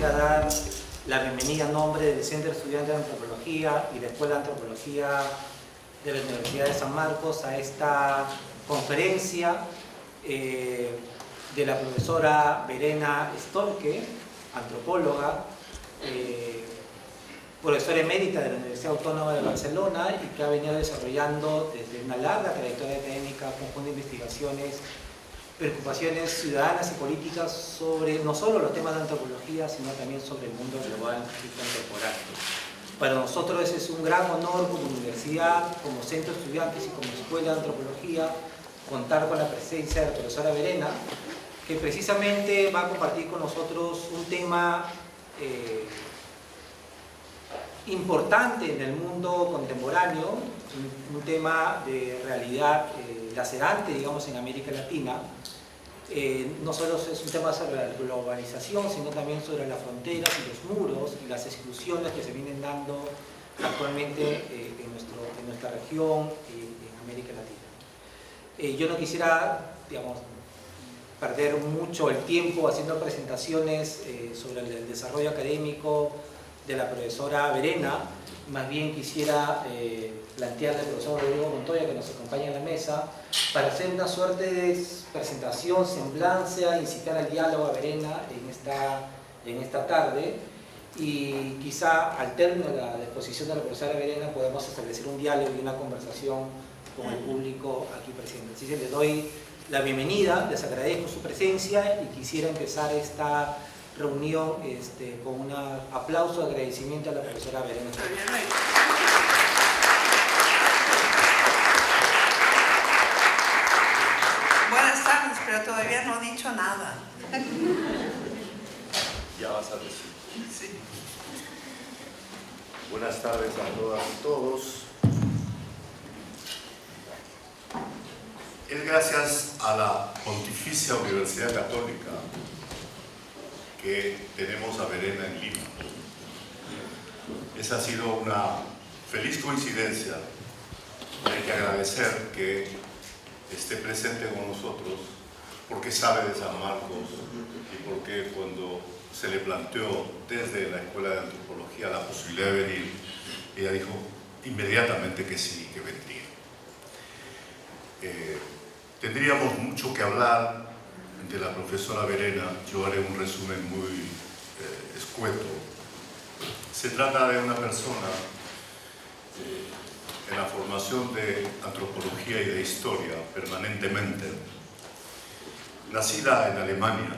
quisiera dar la bienvenida en nombre del Centro de Estudiantes de Antropología y la Escuela de Antropología de la Universidad de San Marcos a esta conferencia de la profesora Verena Stolke, antropóloga, profesora emérita de la Universidad Autónoma de Barcelona y que ha venido desarrollando desde una larga trayectoria académica un conjunto de investigaciones, preocupaciones ciudadanas y políticas sobre no solo los temas de antropología, sino también sobre el mundo global y contemporáneo. Para nosotros ese es un gran honor como universidad, como centro de estudiantes y como escuela de antropología, contar con la presencia de la profesora Verena, que precisamente va a compartir con nosotros un tema importante en el mundo contemporáneo, un tema de realidad lacerante, digamos, en América Latina. No solo es un tema sobre la globalización, sino también sobre las fronteras y los muros y las exclusiones que se vienen dando actualmente en nuestra región y en América Latina. Yo no quisiera, digamos, perder mucho el tiempo haciendo presentaciones sobre el desarrollo académico de la profesora Verena. Más bien quisiera plantearle al profesor Rodrigo Montoya, que nos acompaña en la mesa, para hacer una suerte de presentación, semblanza, incitar al diálogo a Verena en esta tarde, y quizá al término de la exposición de la profesora Verena podemos establecer un diálogo y una conversación con el público aquí presente. Así que le doy la bienvenida, les agradezco su presencia y quisiera empezar esta reunión con un aplauso de agradecimiento a la profesora Verena. Buenas tardes, pero todavía no he dicho nada. Ya vas a decir. Sí. Buenas tardes a todas y todos. Es gracias a la Pontificia Universidad Católica que tenemos a Verena en Lima. Esa ha sido una feliz coincidencia y hay que agradecer que esté presente con nosotros porque sabe de San Marcos y porque cuando se le planteó desde la Escuela de Antropología la posibilidad de venir, ella dijo inmediatamente que sí, que vendría. Tendríamos mucho que hablar de la profesora Verena. Yo haré un resumen muy escueto. Se trata de una persona en la formación de antropología y de historia permanentemente, nacida en Alemania,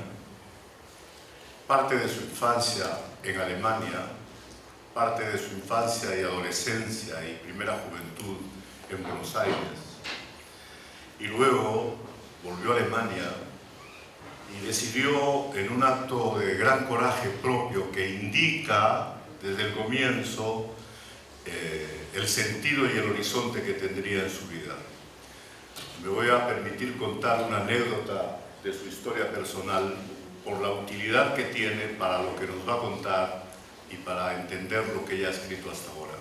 parte de su infancia en Alemania, parte de su infancia y adolescencia y primera juventud en Buenos Aires, y luego volvió a Alemania y decidió, en un acto de gran coraje propio que indica desde el comienzo el sentido y el horizonte que tendría en su vida. Me voy a permitir contar una anécdota de su historia personal por la utilidad que tiene para lo que nos va a contar y para entender lo que ella ha escrito hasta ahora.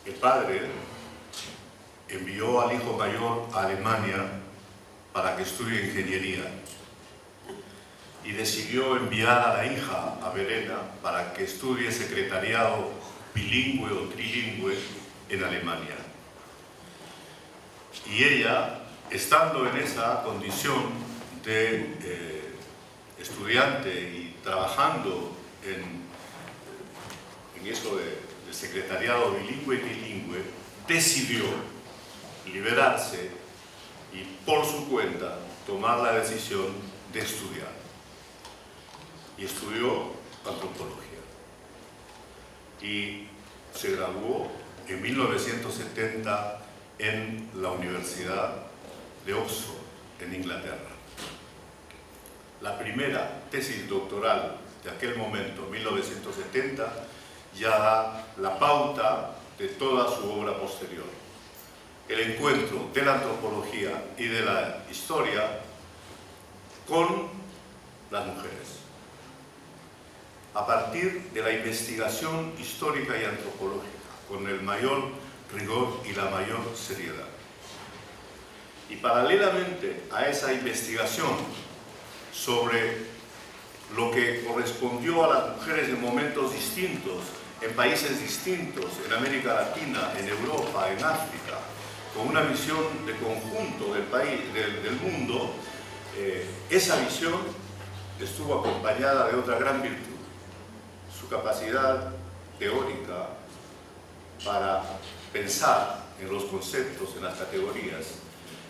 El padre envió al hijo mayor a Alemania para que estudie ingeniería y decidió enviar a la hija, a Verena, para que estudie secretariado bilingüe o trilingüe en Alemania. Y ella, estando en esa condición de estudiante y trabajando en eso de secretariado bilingüe y trilingüe, decidió liberarse y por su cuenta tomar la decisión de estudiar. Y estudió antropología. Y se graduó en 1970 en la Universidad de Oxford, en Inglaterra. La primera tesis doctoral de aquel momento, 1970, ya da la pauta de toda su obra posterior. El encuentro de la antropología y de la historia con las mujeres, a partir de la investigación histórica y antropológica, con el mayor rigor y la mayor seriedad. Y paralelamente a esa investigación sobre lo que correspondió a las mujeres en momentos distintos, en países distintos, en América Latina, en Europa, en África, con una visión de conjunto del país, del mundo, esa visión estuvo acompañada de otra gran virtud, su capacidad teórica para pensar en los conceptos, en las categorías,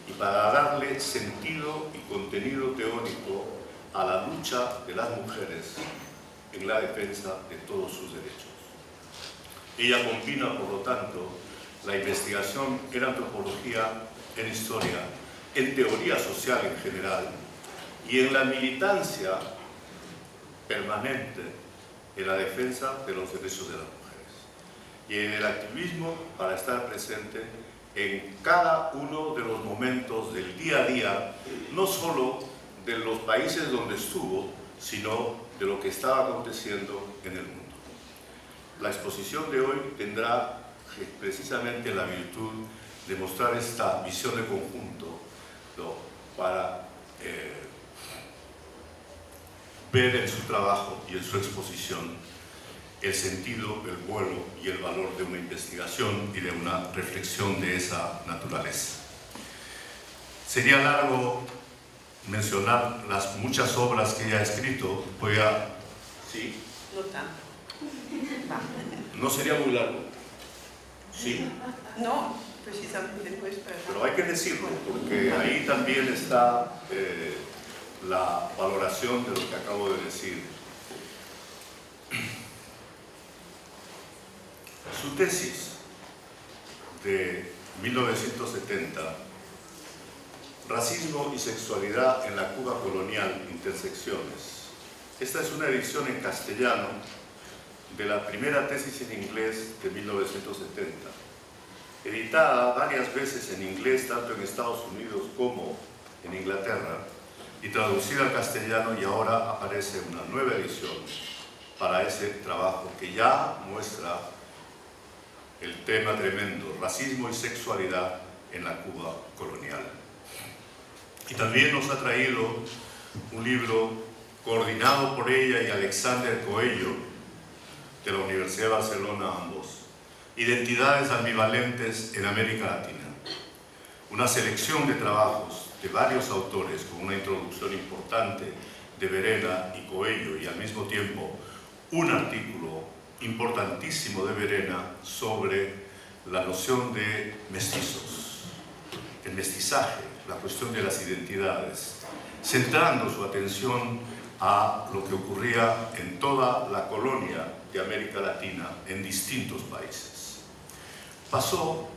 y para darle sentido y contenido teórico a la lucha de las mujeres en la defensa de todos sus derechos. Ella combina, por lo tanto, la investigación en antropología, en historia, en teoría social en general y en la militancia permanente en la defensa de los derechos de las mujeres y en el activismo para estar presente en cada uno de los momentos del día a día, no solo de los países donde estuvo, sino de lo que estaba aconteciendo en el mundo. La exposición de hoy tendrá precisamente la virtud de mostrar esta visión de conjunto, ¿no?, para ver en su trabajo y en su exposición el sentido, el vuelo y el valor de una investigación y de una reflexión de esa naturaleza. Sería largo mencionar las muchas obras que ella ha escrito. Voy a... ¿Sí? No tanto. ¿No sería muy largo? Sí. No, precisamente pues, Pero hay que decirlo, porque ahí también está la valoración de lo que acabo de decir. Su tesis de 1970, Racismo y sexualidad en la Cuba colonial, intersecciones. Esta es una edición en castellano de la primera tesis en inglés de 1970, editada varias veces en inglés tanto en Estados Unidos como en Inglaterra y traducida al castellano, y ahora aparece una nueva edición para ese trabajo que ya muestra el tema tremendo, racismo y sexualidad en la Cuba colonial. Y también nos ha traído un libro coordinado por ella y Alexander Coello, de la Universidad de Barcelona, ambos, Identidades ambivalentes en América Latina. Una selección de trabajos de varios autores con una introducción importante de Verena y Coello, y al mismo tiempo un artículo importantísimo de Verena sobre la noción de mestizos, el mestizaje, la cuestión de las identidades, centrando su atención a lo que ocurría en toda la colonia de América Latina en distintos países. Pasó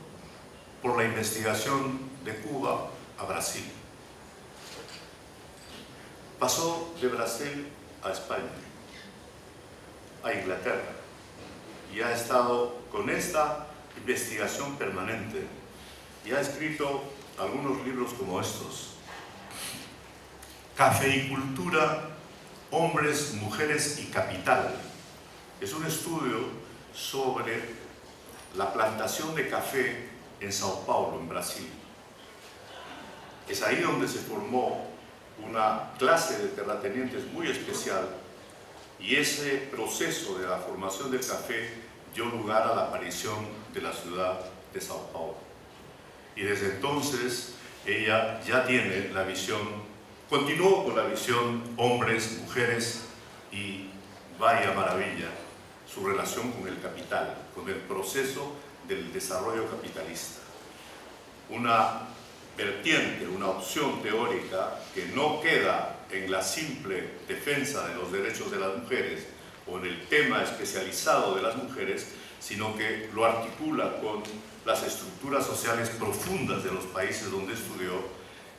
por la investigación de Cuba a Brasil. Pasó de Brasil a España, a Inglaterra, y ha estado con esta investigación permanente y ha escrito algunos libros como estos: Cafeicultura, hombres, mujeres y capital. Es un estudio sobre la plantación de café en Sao Paulo, en Brasil. Es ahí donde se formó una clase de terratenientes muy especial, y ese proceso de la formación del café dio lugar a la aparición de la ciudad de Sao Paulo. Y desde entonces ella ya tiene la visión, continuó con la visión hombres, mujeres y, vaya maravilla, su relación con el capital, con el proceso del desarrollo capitalista. Una vertiente, una opción teórica que no queda en la simple defensa de los derechos de las mujeres o en el tema especializado de las mujeres, sino que lo articula con las estructuras sociales profundas de los países donde estudió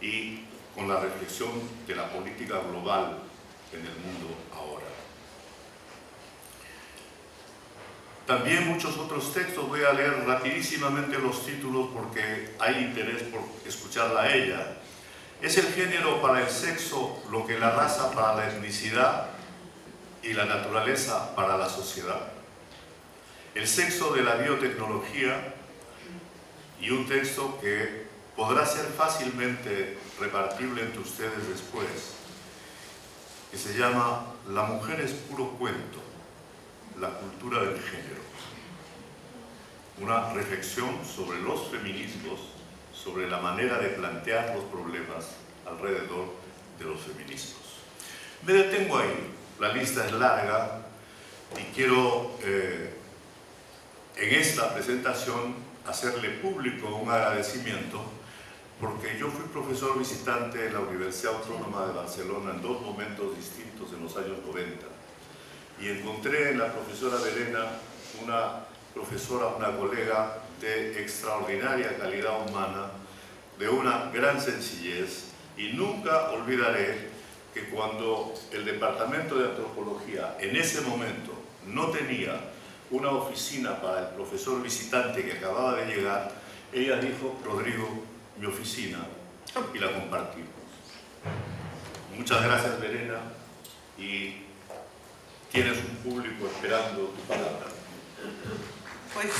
y con la reflexión de la política global en el mundo ahora. También muchos otros textos, voy a leer rapidísimamente los títulos porque hay interés por escucharla a ella. Es el género para el sexo lo que la raza para la etnicidad y la naturaleza para la sociedad. El sexo de la biotecnología, y un texto que podrá ser fácilmente repartible entre ustedes después. que se llama La mujer es puro cuento, la cultura del género. Una reflexión sobre los feminismos, sobre la manera de plantear los problemas alrededor de los feminismos. Me detengo ahí, la lista es larga y quiero en esta presentación hacerle público un agradecimiento porque yo fui profesor visitante en la Universidad Autónoma de Barcelona en dos momentos distintos en los años 90 y encontré en la profesora Verena una profesora, una colega de extraordinaria calidad humana, de una gran sencillez, y nunca olvidaré que cuando el Departamento de Antropología en ese momento no tenía una oficina para el profesor visitante que acababa de llegar, ella dijo: Rodrigo, mi oficina, y la compartimos. Muchas gracias, Verena, y tienes un público esperando tu palabra. Pues,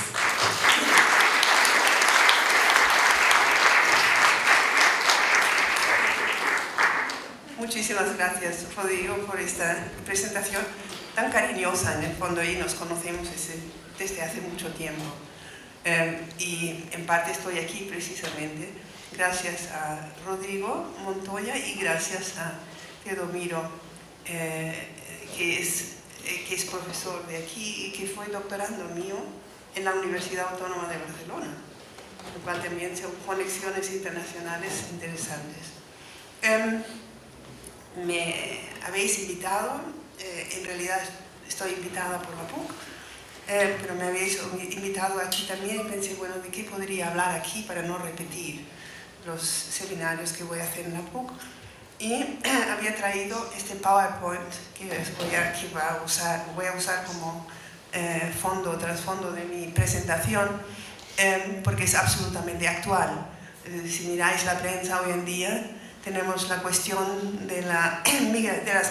muchísimas gracias, Rodrigo, por esta presentación tan cariñosa en el fondo, y nos conocemos desde hace mucho tiempo. Y en parte estoy aquí precisamente gracias a Rodrigo Montoya y gracias a Teodomiro, que es profesor de aquí y que fue doctorando mío en la Universidad Autónoma de Barcelona, lo cual también son conexiones internacionales interesantes. Me habéis invitado, en realidad estoy invitada por la PUC, pero me habéis invitado aquí también y pensé, bueno, ¿de qué podría hablar aquí para no repetir los seminarios que voy a hacer en la PUC? Y había traído este PowerPoint que voy a usar como trasfondo de mi presentación, porque es absolutamente actual. Si miráis la prensa hoy en día, tenemos la cuestión de las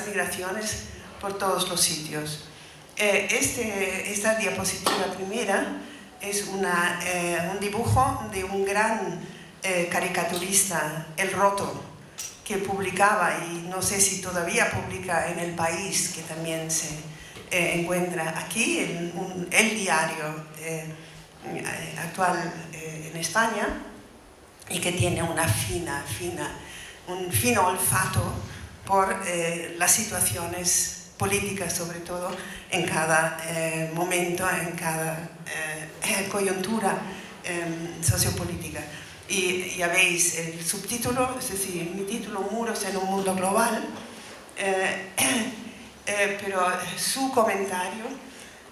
migraciones por todos los sitios. Esta diapositiva primera es un dibujo de un gran caricaturista, El Roto, que publicaba, y no sé si todavía publica en El País, que también se encuentra aquí, el diario actual en España, y que tiene un fino olfato por las situaciones políticas, sobre todo en cada momento, en cada coyuntura sociopolítica. Y ya veis el subtítulo, es decir, mi título, Muros en un mundo global, pero su comentario: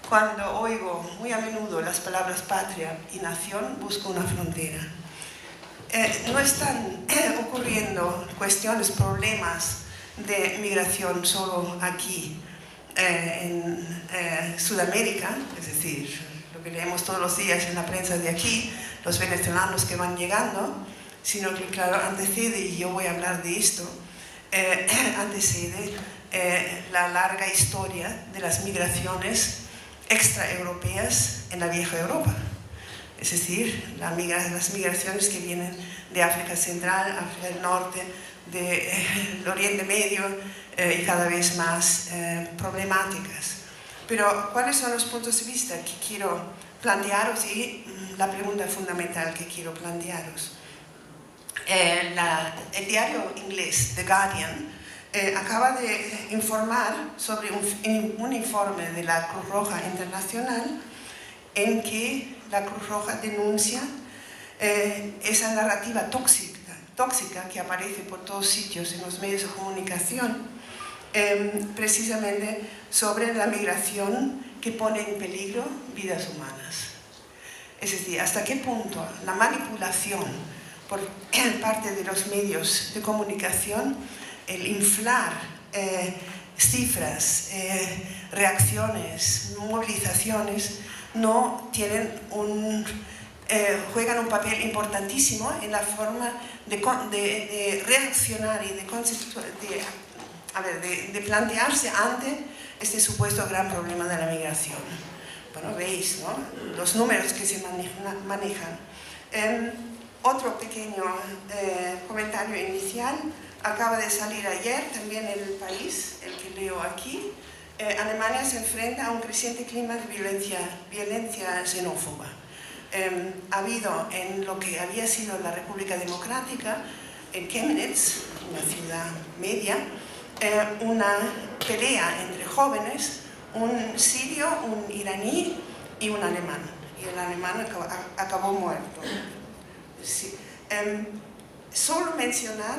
cuando oigo muy a menudo las palabras patria y nación, busco una frontera. No están ocurriendo cuestiones, problemas de migración solo aquí en Sudamérica, es decir, lo que leemos todos los días en la prensa de aquí, los venezolanos que van llegando, sino que, claro, antecede, y yo voy a hablar de esto, antecede la larga historia de las migraciones extraeuropeas en la vieja Europa. Es decir, las migraciones que vienen de África Central, África del Norte, del Oriente Medio, y cada vez más problemáticas. Pero, ¿cuáles son los puntos de vista que quiero plantearos? Y la pregunta fundamental que quiero plantearos. El diario inglés The Guardian acaba de informar sobre un informe de la Cruz Roja Internacional en que la Cruz Roja denuncia esa narrativa tóxica que aparece por todos sitios en los medios de comunicación, precisamente sobre la migración que pone en peligro vidas humanas. Es decir, hasta qué punto la manipulación por parte de los medios de comunicación, el inflar cifras, reacciones, movilizaciones, no tienen juegan un papel importantísimo en la forma de reaccionar y de plantearse ante este supuesto gran problema de la migración. Bueno, veis, ¿no?, los números que se manejan. Otro pequeño comentario inicial. acaba de salir ayer, también en El País, el que leo aquí. Alemania se enfrenta a un creciente clima de violencia xenófoba. Ha habido en lo que había sido la República Democrática, en Chemnitz, una ciudad media, una pelea entre jóvenes, un sirio, un iraní y un alemán. Y el alemán acabó muerto. Sí. Solo mencionar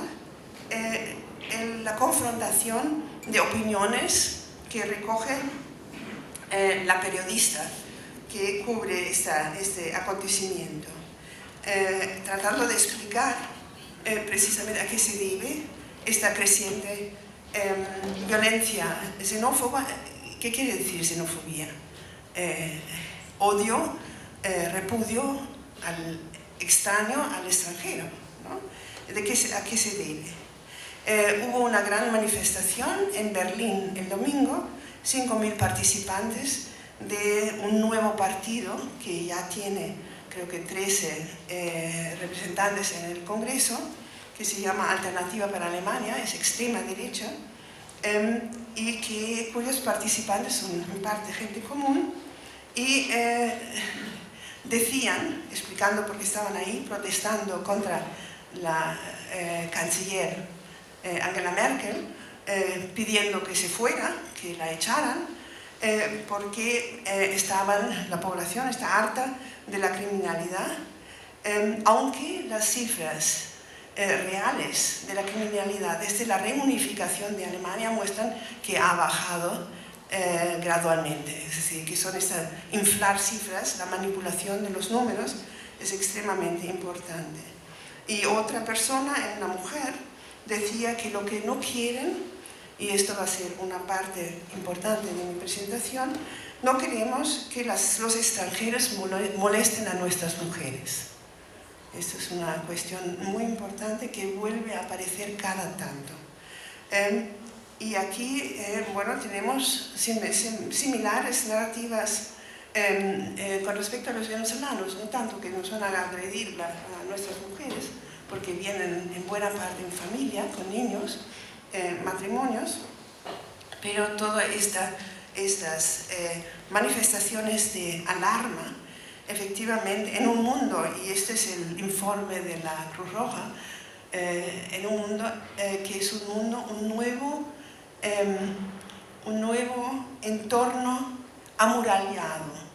la confrontación de opiniones que recoge la periodista que cubre este acontecimiento, tratando de explicar precisamente a qué se debe esta creciente violencia xenófoba. ¿Qué quiere decir xenofobia? Odio, repudio al extraño, al extranjero, ¿no? ¿A qué se debe? Hubo una gran manifestación en Berlín el domingo, 5.000 participantes de un nuevo partido que ya tiene, creo que 13 representantes en el Congreso, que se llama Alternativa para Alemania, es extrema derecha, y cuyos participantes son en parte gente común, y decían, explicando por qué estaban ahí, protestando contra la canciller Angela Merkel, pidiendo que se fuera, que la echaran, porque la población está harta de la criminalidad, aunque las cifras reales de la criminalidad desde la reunificación de Alemania muestran que ha bajado gradualmente. Es decir, que inflar cifras, la manipulación de los números es extremadamente importante. Y otra persona, una mujer, decía que lo que no quieren, y esto va a ser una parte importante de mi presentación, no queremos que los extranjeros molesten a nuestras mujeres. Esto es una cuestión muy importante que vuelve a aparecer cada tanto. Y aquí, bueno, tenemos similares narrativas con respecto a los venezolanos, no tanto que nos van a agredir a nuestras mujeres, porque vienen en buena parte en familia, con niños, matrimonios, pero todas estas manifestaciones de alarma, efectivamente, en un mundo, y este es el informe de la Cruz Roja, en un mundo que es un nuevo entorno amurallado.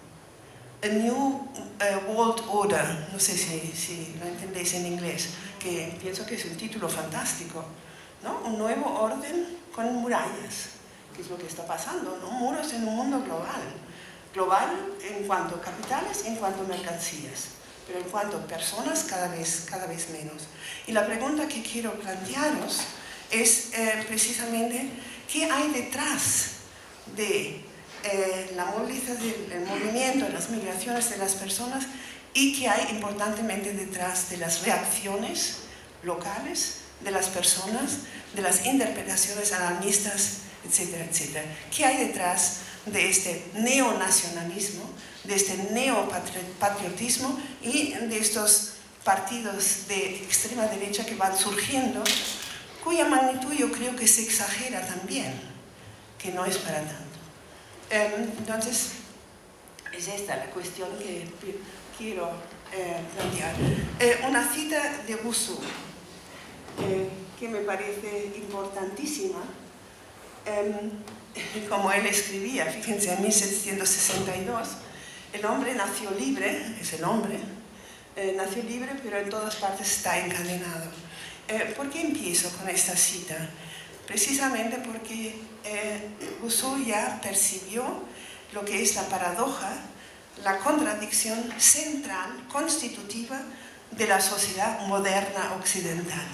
A New World Order, no sé si lo entendéis en inglés, que pienso que es un título fantástico, ¿no? Un nuevo orden con murallas, que es lo que está pasando, ¿no? Muros en un mundo global en cuanto a capitales, en cuanto a mercancías, pero en cuanto a personas cada vez menos. Y la pregunta que quiero plantearos es precisamente qué hay detrás de la movilización, el movimiento, las migraciones de las personas, y qué hay importantemente detrás de las reacciones locales de las personas, de las interpretaciones alarmistas, etcétera, etcétera. ¿Qué hay detrás de este neonacionalismo, de este neopatriotismo y de estos partidos de extrema derecha que van surgiendo, cuya magnitud yo creo que se exagera también, que no es para tanto? Entonces, es esta la cuestión que quiero plantear. Una cita de Rousseau, que me parece importantísima, como él escribía, fíjense, en 1762, el hombre nació libre, es el hombre, nació libre, pero en todas partes está encadenado. ¿Por qué empiezo con esta cita? Precisamente porque Rousseau ya percibió lo que es la paradoja, la contradicción central, constitutiva de la sociedad moderna occidental,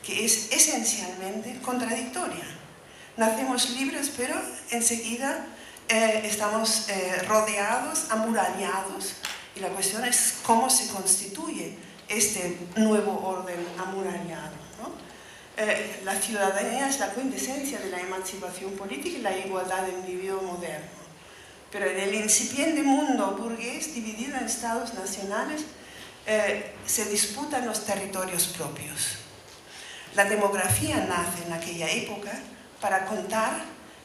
que es esencialmente contradictoria. Nacemos libres, pero enseguida estamos rodeados, amurallados, y la cuestión es cómo se constituye este nuevo orden amurallado, ¿no? La ciudadanía es la quintesencia de la emancipación política y la igualdad del individuo moderno. Pero en el incipiente mundo burgués, dividido en estados nacionales, se disputan los territorios propios. La demografía nace en aquella época para contar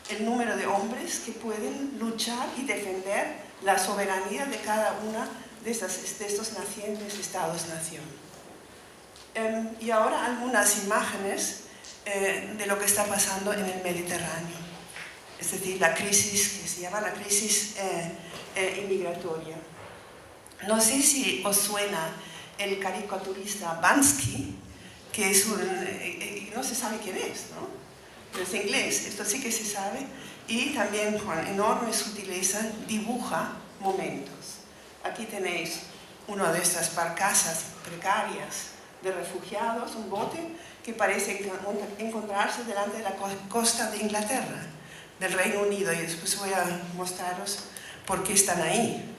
el número de hombres que pueden luchar y defender la soberanía de cada una de estos nacientes estados-nación. Y ahora algunas imágenes de lo que está pasando en el Mediterráneo, es decir, la crisis que se llama la crisis inmigratoria. No sé si os suena el caricaturista Bansky, que es no se sabe quién es, ¿no? Pero es inglés, esto sí que se sabe, y también con enorme sutileza dibuja momentos. Aquí tenéis una de estas barcazas precarias de refugiados, un bote que parece encontrarse delante de la costa de Inglaterra, del Reino Unido, y después voy a mostraros por qué están ahí.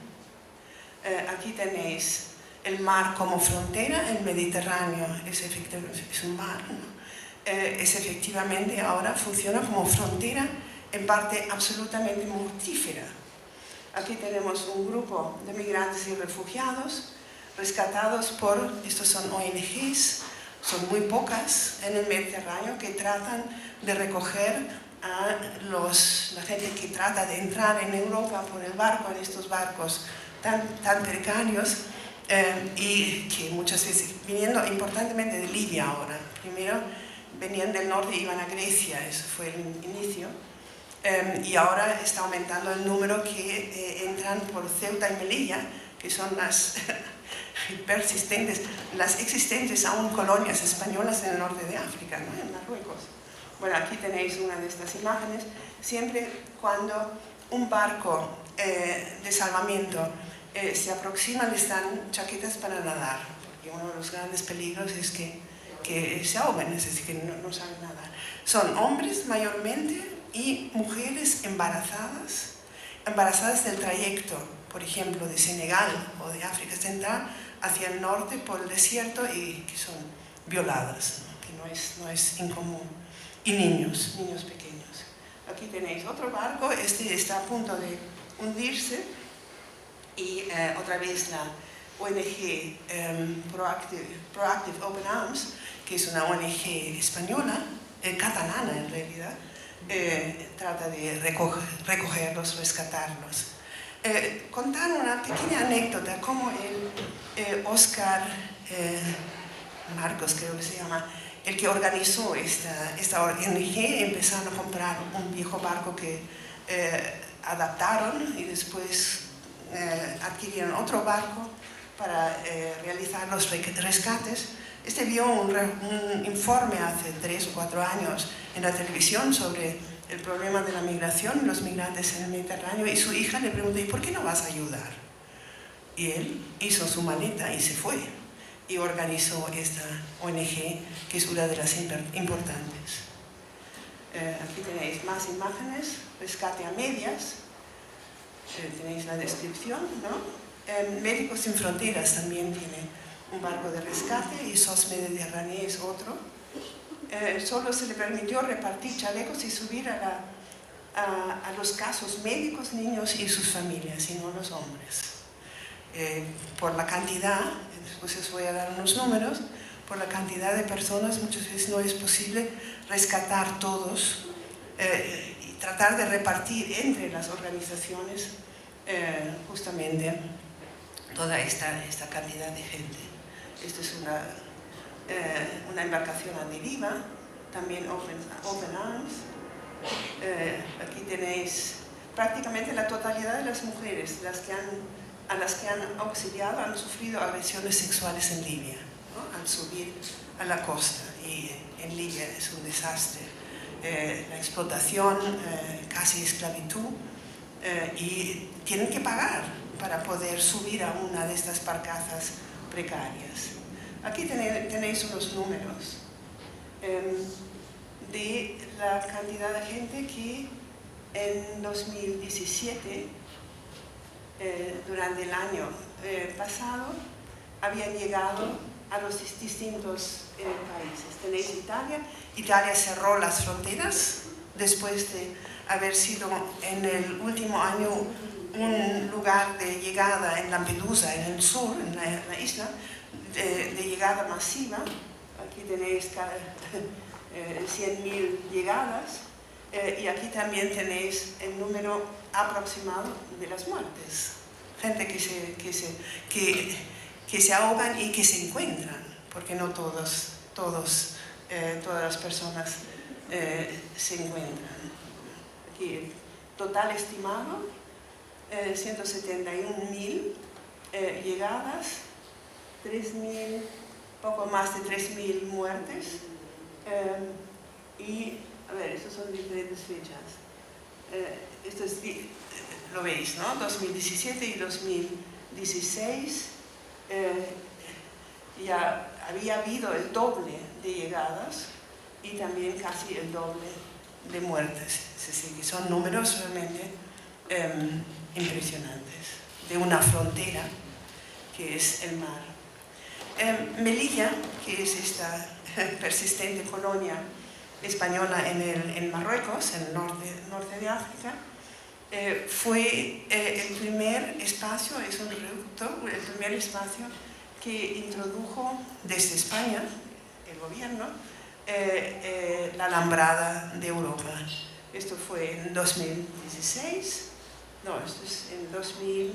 Aquí tenéis el mar como frontera, el Mediterráneo es un mar, ¿no? Es efectivamente ahora funciona como frontera, en parte absolutamente mortífera. Aquí tenemos un grupo de migrantes y refugiados rescatados por, estos son ONGs, son muy pocas en el Mediterráneo, que tratan de recoger a la gente que trata de entrar en Europa por el barco, en estos barcos tan precarios, y que muchas veces, viniendo importantemente de Libia ahora, primero venían del norte y iban a Grecia, eso fue el inicio, y ahora está aumentando el número que entran por Ceuta y Melilla, que son las persistentes, las existentes aún colonias españolas en el norte de África, ¿no? En Marruecos. Bueno, aquí tenéis una de estas imágenes. Siempre cuando un barco de salvamento se aproxima, les dan chaquetas para nadar, porque uno de los grandes peligros es que se ahoguen, es decir, que no saben nadar. Son hombres mayormente y mujeres embarazadas del trayecto, por ejemplo, de Senegal o de África Central hacia el norte por el desierto, y que son violadas, ¿no? Que no es incomún. Y niños pequeños. Aquí tenéis otro barco, este está a punto de hundirse, y otra vez la ONG Proactive Open Arms, que es una ONG española, catalana en realidad, trata de recogerlos, rescatarlos. Contar una pequeña anécdota, como Oscar Marcos, creo que se llama, el que organizó esta ONG, empezaron a comprar un viejo barco que adaptaron, y después adquirieron otro barco para realizar los rescates. Este vio un informe hace 3 o 4 años en la televisión sobre el problema de la migración, los migrantes en el Mediterráneo, y su hija le preguntó: ¿y por qué no vas a ayudar? Y él hizo su maleta y se fue, y organizó esta ONG, que es una de las importantes. Aquí tenéis más imágenes, rescate a medias, tenéis la descripción, ¿no? Médicos Sin Fronteras también tiene un barco de rescate, y SOS Mediterránea es otro. Solo se le permitió repartir chalecos y subir a los casos médicos, niños y sus familias, y no los hombres. Por la cantidad, después os voy a dar unos números, por la cantidad de personas muchas veces no es posible rescatar todos y tratar de repartir entre las organizaciones justamente toda esta cantidad de gente. Esto es una embarcación a deriva, también Open Arms. Aquí tenéis prácticamente la totalidad de las mujeres a las que han auxiliado, han sufrido agresiones sexuales en Libia, ¿no? Al subir a la costa, y en Libia es un desastre. La explotación, casi esclavitud, y tienen que pagar para poder subir a una de estas barcazas precarias. Aquí tenéis unos números de la cantidad de gente que en 2017, durante el año pasado, habían llegado a los distintos países. Tenéis Italia. Italia cerró las fronteras después de haber sido en el último año un lugar de llegada en Lampedusa, en el sur, en la isla, de llegada masiva Aquí tenéis 100.000 llegadas y aquí también tenéis el número aproximado de las muertes. Gente que se ahogan y que se encuentran, porque no todas las personas se encuentran. Aquí el total estimado, 171.000 llegadas, 3.000, poco más de 3.000 muertes y, a ver, estas son diferentes fechas. Esto es, lo veis, ¿no? 2017 y 2016 ya había habido el doble de llegadas y también casi el doble de muertes. Es decir, que son números realmente impresionantes de una frontera que es el mar. Melilla, que es esta persistente colonia española en Marruecos, en el norte de África, fue el primer espacio, es un reducto, el primer espacio que introdujo desde España, el gobierno, la alambrada de Europa. Esto fue en 2016, no, esto es en 2000,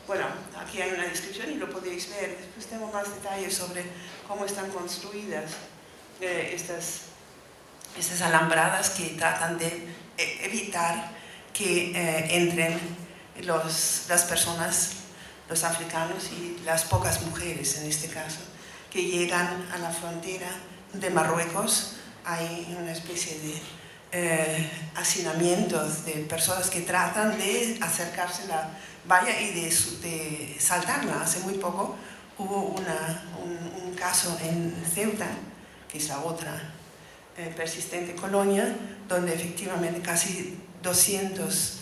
bueno, aquí hay una descripción y lo podéis ver. Después tengo más detalles sobre cómo están construidas estas alambradas que tratan de evitar que entren las personas, los africanos y las pocas mujeres en este caso, que llegan a la frontera de Marruecos. Hay una especie de hacinamientos de personas que tratan de acercarse a la valla y de saltarla. Hace muy poco hubo un caso en Ceuta, que es la otra persistente colonia, donde efectivamente casi 200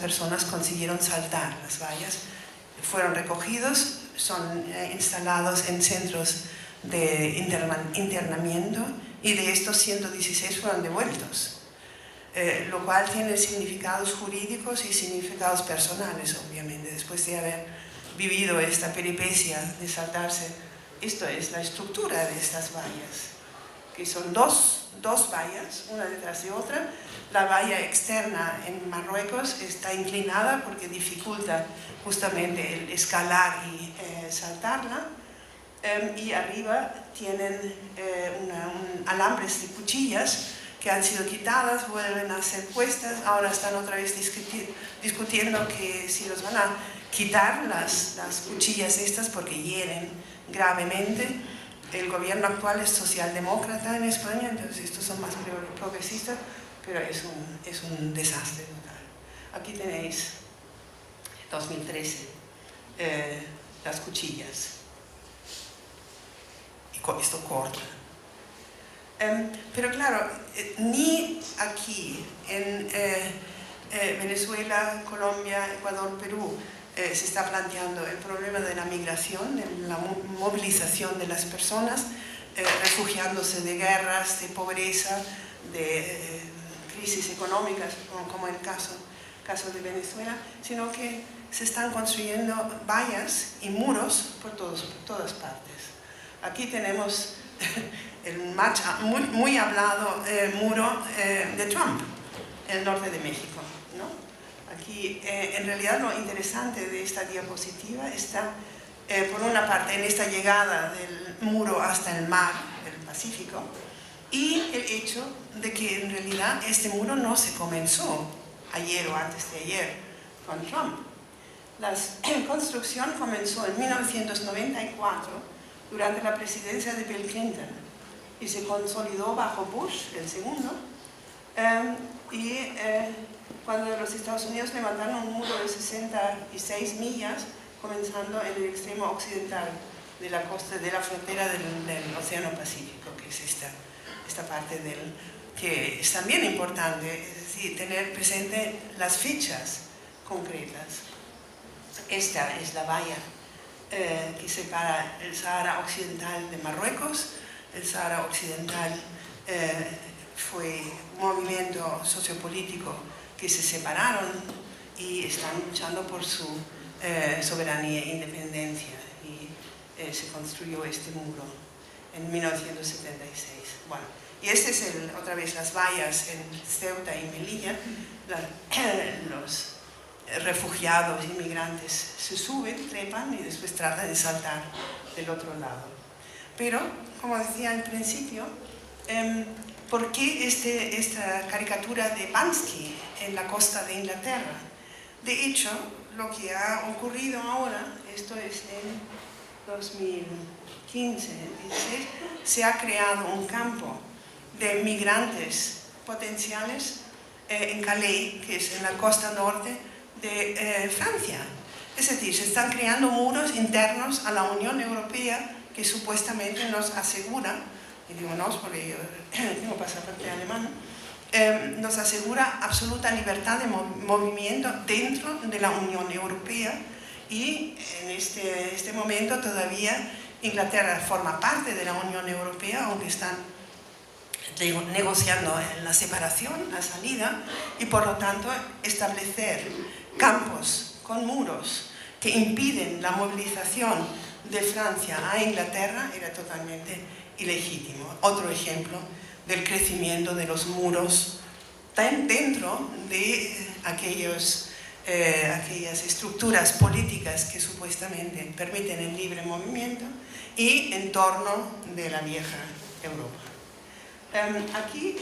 personas consiguieron saltar las vallas. Fueron recogidos, son instalados en centros de internamiento y de estos 116 fueron devueltos, lo cual tiene significados jurídicos y significados personales, obviamente, después de haber vivido esta peripecia de saltarse. Esto es la estructura de estas vallas, que son dos vallas, una detrás de otra. La valla externa en Marruecos está inclinada porque dificulta justamente el escalar y saltarla. Y arriba tienen alambres de cuchillas que han sido quitadas, vuelven a ser puestas. Ahora están otra vez discutiendo que si los van a quitar las cuchillas estas porque hieren gravemente. El gobierno actual es socialdemócrata en España, entonces estos son más progresistas, pero es un desastre total. Aquí tenéis 2013 las cuchillas. Esto corta. Pero claro, ni aquí en Venezuela, Colombia, Ecuador, Perú se está planteando el problema de la migración, de la movilización de las personas, refugiándose de guerras, de pobreza, de crisis económicas, como en el caso de Venezuela, sino que se están construyendo vallas y muros por todas partes. Aquí tenemos el muy hablado muro de Trump, en el norte de México, ¿no? Aquí, en realidad, lo interesante de esta diapositiva está, por una parte, en esta llegada del muro hasta el mar, el Pacífico, y el hecho de que, en realidad, este muro no se comenzó ayer o antes de ayer con Trump. La construcción comenzó en 1994, durante la presidencia de Bill Clinton, y se consolidó bajo Bush, el segundo, cuando los Estados Unidos levantaron un muro de 66 millas, comenzando en el extremo occidental de la costa, de la frontera del Océano Pacífico, que es esta parte que es también importante, es decir, tener presente las fechas concretas. Esta es la valla que separa el Sahara Occidental de Marruecos. El Sahara Occidental fue un movimiento sociopolítico que se separaron y están luchando por su soberanía e independencia, y se construyó este muro. en 1976. Bueno, y este es otra vez las vallas en Ceuta y Melilla. Los refugiados, inmigrantes, se suben, trepan y después tratan de saltar del otro lado. Pero, como decía al principio, ¿por qué esta caricatura de Banksy en la costa de Inglaterra? De hecho, lo que ha ocurrido ahora, esto es en 2015, 2016, se ha creado un campo de migrantes potenciales en Calais, que es en la costa norte de Francia. Es decir, se están creando muros internos a la Unión Europea que supuestamente nos asegura, y digo nos porque yo tengo pasaporte alemán, nos asegura absoluta libertad de movimiento dentro de la Unión Europea, y en este momento todavía Inglaterra forma parte de la Unión Europea, aunque están negociando la separación, la salida, y por lo tanto establecer campos con muros que impiden la movilización de Francia a Inglaterra era totalmente ilegítimo. Otro ejemplo del crecimiento de los muros dentro de aquellas estructuras políticas que supuestamente permiten el libre movimiento y en torno de la vieja Europa. Aquí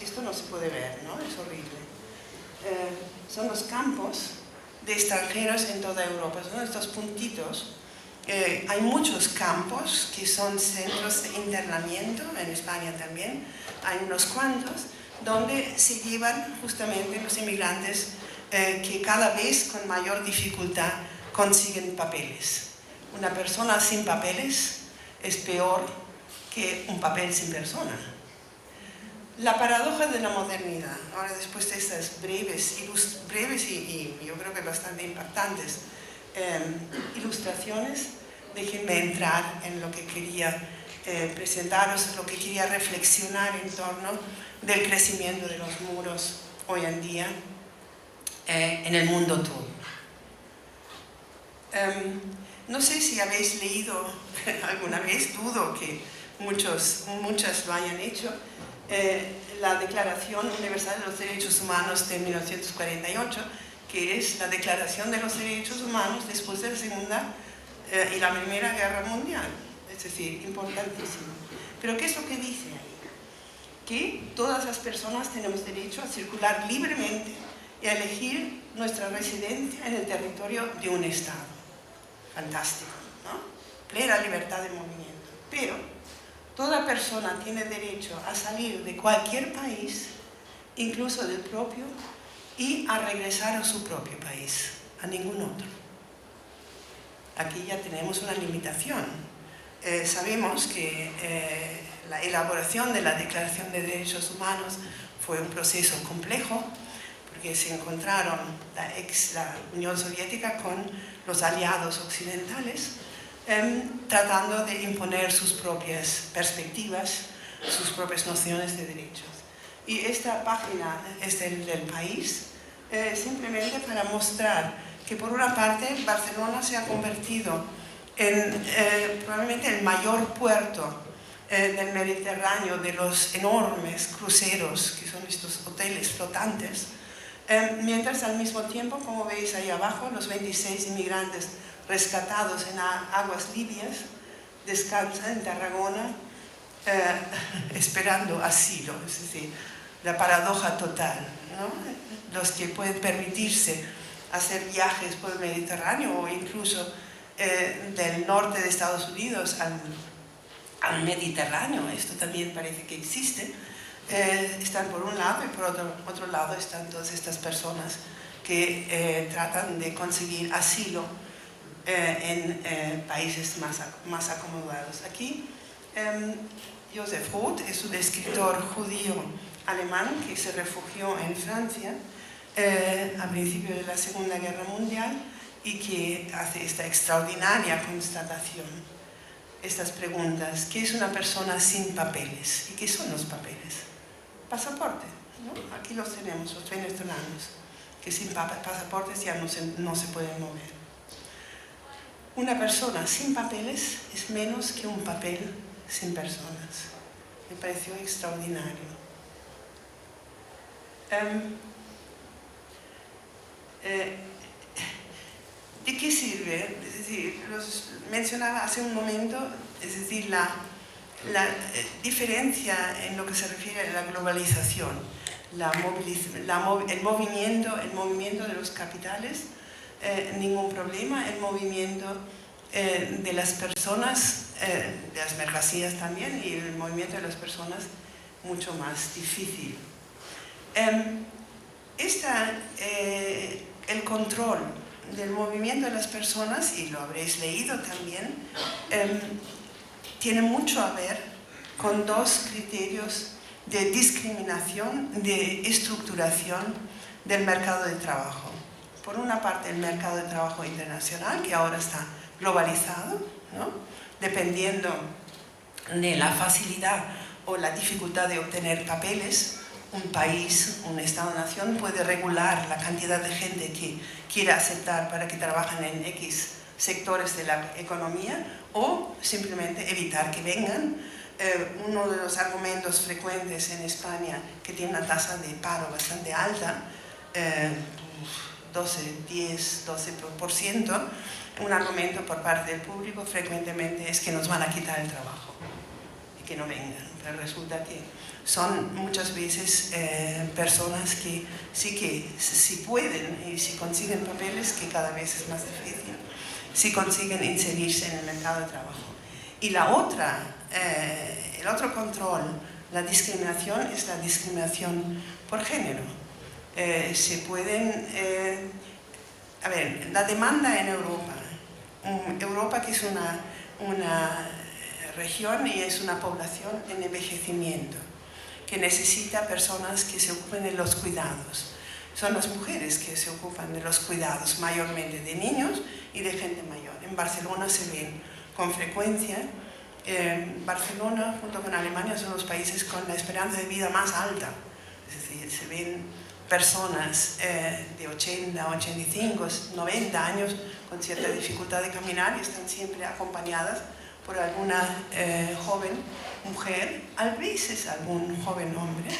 esto no se puede ver, ¿no? Es horrible. Son los campos de extranjeros en toda Europa, son estos puntitos. Hay muchos campos que son centros de internamiento, en España también hay unos cuantos, donde se llevan justamente los inmigrantes que cada vez con mayor dificultad consiguen papeles. Una persona sin papeles es peor que un papel sin persona. La paradoja de la modernidad. Ahora, después de estas breves y yo creo que bastante impactantes ilustraciones, déjenme entrar en lo que quería presentaros, lo que quería reflexionar en torno del crecimiento de los muros hoy en día en el mundo todo. No sé si habéis leído alguna vez, dudo que muchas lo hayan hecho, la Declaración Universal de los Derechos Humanos de 1948, que es la Declaración de los Derechos Humanos después de la Segunda y la Primera Guerra Mundial. Es decir, importantísimo. Pero ¿qué es lo que dice ahí? Que todas las personas tenemos derecho a circular libremente y a elegir nuestra residencia en el territorio de un Estado. Fantástico, ¿no? Plena libertad de movimiento. Pero toda persona tiene derecho a salir de cualquier país, incluso del propio, y a regresar a su propio país, a ningún otro. Aquí ya tenemos una limitación. Sabemos que la elaboración de la Declaración de Derechos Humanos fue un proceso complejo, porque se encontraron la Unión Soviética con los aliados occidentales, tratando de imponer sus propias perspectivas, sus propias nociones de derechos. Y esta página es del País, simplemente para mostrar que por una parte Barcelona se ha convertido en probablemente el mayor puerto del Mediterráneo, de los enormes cruceros, que son estos hoteles flotantes, mientras al mismo tiempo, como veis ahí abajo, los 26 inmigrantes rescatados en aguas libias descansan en Tarragona esperando asilo. Es decir, la paradoja total, ¿no? Los que pueden permitirse hacer viajes por el Mediterráneo o incluso del norte de Estados Unidos al Mediterráneo, esto también parece que existe, están por un lado, y por otro lado están todas estas personas que tratan de conseguir asilo en países más acomodados. Aquí Joseph Roth es un escritor judío alemán que se refugió en Francia a principios de la Segunda Guerra Mundial y que hace esta extraordinaria constatación, estas preguntas: ¿qué es una persona sin papeles? ¿Y qué son los papeles? Pasaporte, ¿no? Aquí los tenemos, los venezolanos, que sin pasaportes ya no se pueden mover. Una persona sin papeles es menos que un papel sin personas. Me pareció extraordinario. ¿De qué sirve? Es decir, mencionaba hace un momento, es decir, la diferencia en lo que se refiere a la globalización, el movimiento de los capitales, ningún problema, el movimiento de las personas, de las mercancías también, y el movimiento de las personas mucho más difícil. El control del movimiento de las personas, y lo habréis leído también, tiene mucho a ver con dos criterios de discriminación, de estructuración del mercado de trabajo. Por una parte, el mercado de trabajo internacional, que ahora está globalizado, ¿no? Dependiendo de la facilidad o la dificultad de obtener papeles, un país, un Estado-nación puede regular la cantidad de gente que quiere aceptar para que trabajen en X sectores de la economía o simplemente evitar que vengan. Uno de los argumentos frecuentes en España, que tiene una tasa de paro bastante alta, 10-12%, un argumento por parte del público frecuentemente es que nos van a quitar el trabajo y que no vengan. Pero resulta que son muchas veces personas que sí que si pueden y si consiguen papeles, que cada vez es más difícil, si consiguen inserirse en el mercado de trabajo. Y el otro control, la discriminación, es la discriminación por género. La demanda en Europa que es una región y es una población en envejecimiento, que necesita personas que se ocupen de los cuidados. Son las mujeres que se ocupan de los cuidados, mayormente de niños y de gente mayor. En Barcelona se ven con frecuencia. Barcelona, junto con Alemania, son los países con la esperanza de vida más alta. Es decir, se ven personas de 80, 85, 90 años con cierta dificultad de caminar y están siempre acompañadas por alguna joven mujer, a veces algún joven hombre,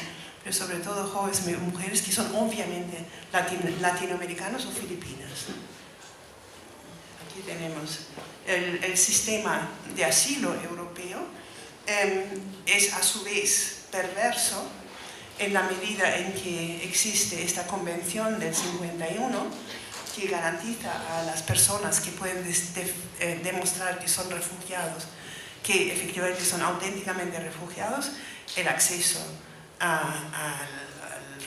pero sobre todo jóvenes mujeres que son obviamente latinoamericanos o filipinas. Aquí tenemos el sistema de asilo europeo, es a su vez perverso en la medida en que existe esta convención del 51 que garantiza a las personas que pueden demostrar que son refugiados, que efectivamente son auténticamente refugiados, el acceso al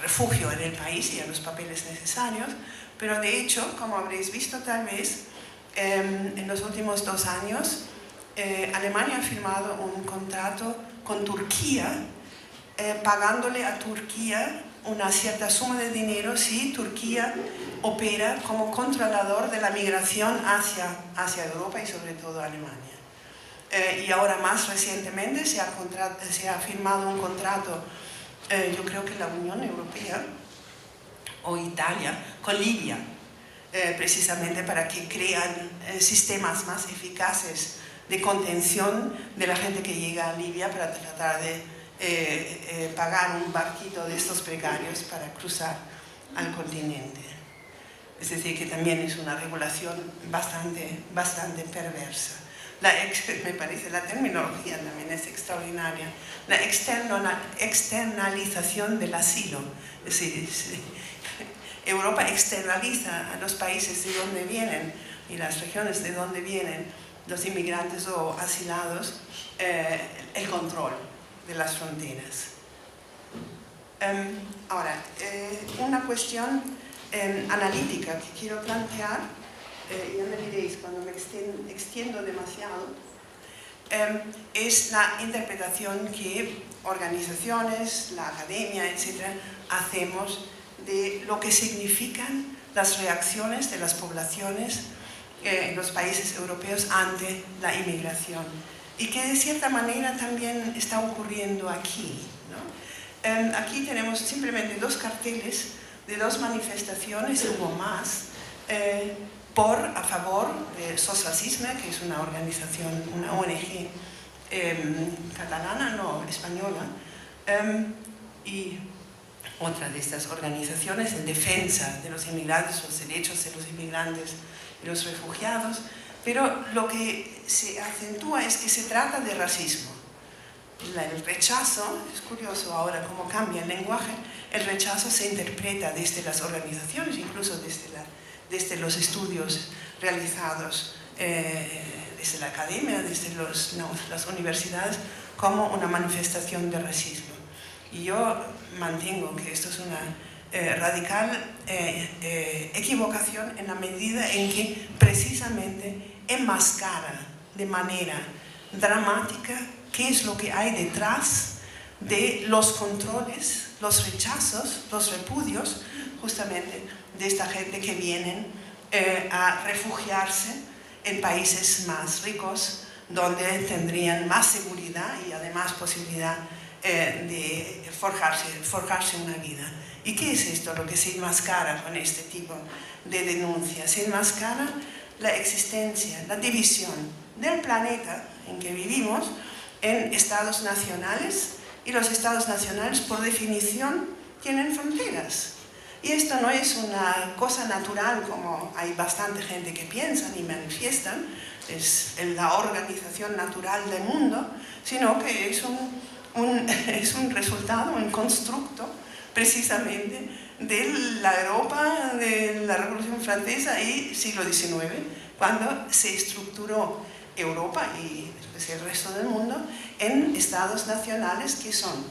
refugio en el país y a los papeles necesarios. Pero de hecho, como habréis visto tal vez, en los últimos 2 años, Alemania ha firmado un contrato con Turquía, pagándole a Turquía una cierta suma de dinero si Turquía opera como controlador de la migración hacia Europa y sobre todo Alemania. Y ahora más recientemente se ha firmado un contrato, yo creo que la Unión Europea o Italia, con Libia, precisamente para que crean sistemas más eficaces de contención de la gente que llega a Libia para tratar de pagar un barquito de estos precarios para cruzar al continente. Es decir, que también es una regulación bastante perversa. Me parece la terminología también es extraordinaria. La externalización del asilo. Es decir, Europa externaliza a los países de donde vienen y las regiones de donde vienen los inmigrantes o asilados el control de las fronteras. Ahora, una cuestión analítica que quiero plantear, ya me diréis cuando me extiendo demasiado, es la interpretación que organizaciones, la academia, etc., hacemos de lo que significan las reacciones de las poblaciones en los países europeos ante la inmigración y que de cierta manera también está ocurriendo aquí, ¿no? Aquí tenemos simplemente 2 carteles de 2 manifestaciones, hubo más, a favor de SOS Racisme, que es una organización, una ONG catalana, no, española, y otra de estas organizaciones en defensa de los inmigrantes, los derechos de los inmigrantes y los refugiados, pero lo que se acentúa es que se trata de racismo. El rechazo, es curioso ahora cómo cambia el lenguaje, el rechazo se interpreta desde las organizaciones, incluso desde los estudios realizados desde la academia, desde las universidades, como una manifestación de racismo. Y yo mantengo que esto es una radical equivocación en la medida en que precisamente enmascara de manera dramática qué es lo que hay detrás de los controles, los rechazos, los repudios, justamente de esta gente que vienen a refugiarse en países más ricos, donde tendrían más seguridad y además posibilidad de forjarse una vida. ¿Y qué es esto lo que se enmascara con este tipo de denuncias? Se enmascara la existencia, la división del planeta en que vivimos en estados nacionales, y los estados nacionales por definición tienen fronteras. Y esto no es una cosa natural como hay bastante gente que piensan y manifiestan, es la organización natural del mundo, sino que es un resultado, un constructo precisamente de la Europa, de la Revolución Francesa y siglo XIX, cuando se estructuró Europa y después el resto del mundo en estados nacionales que son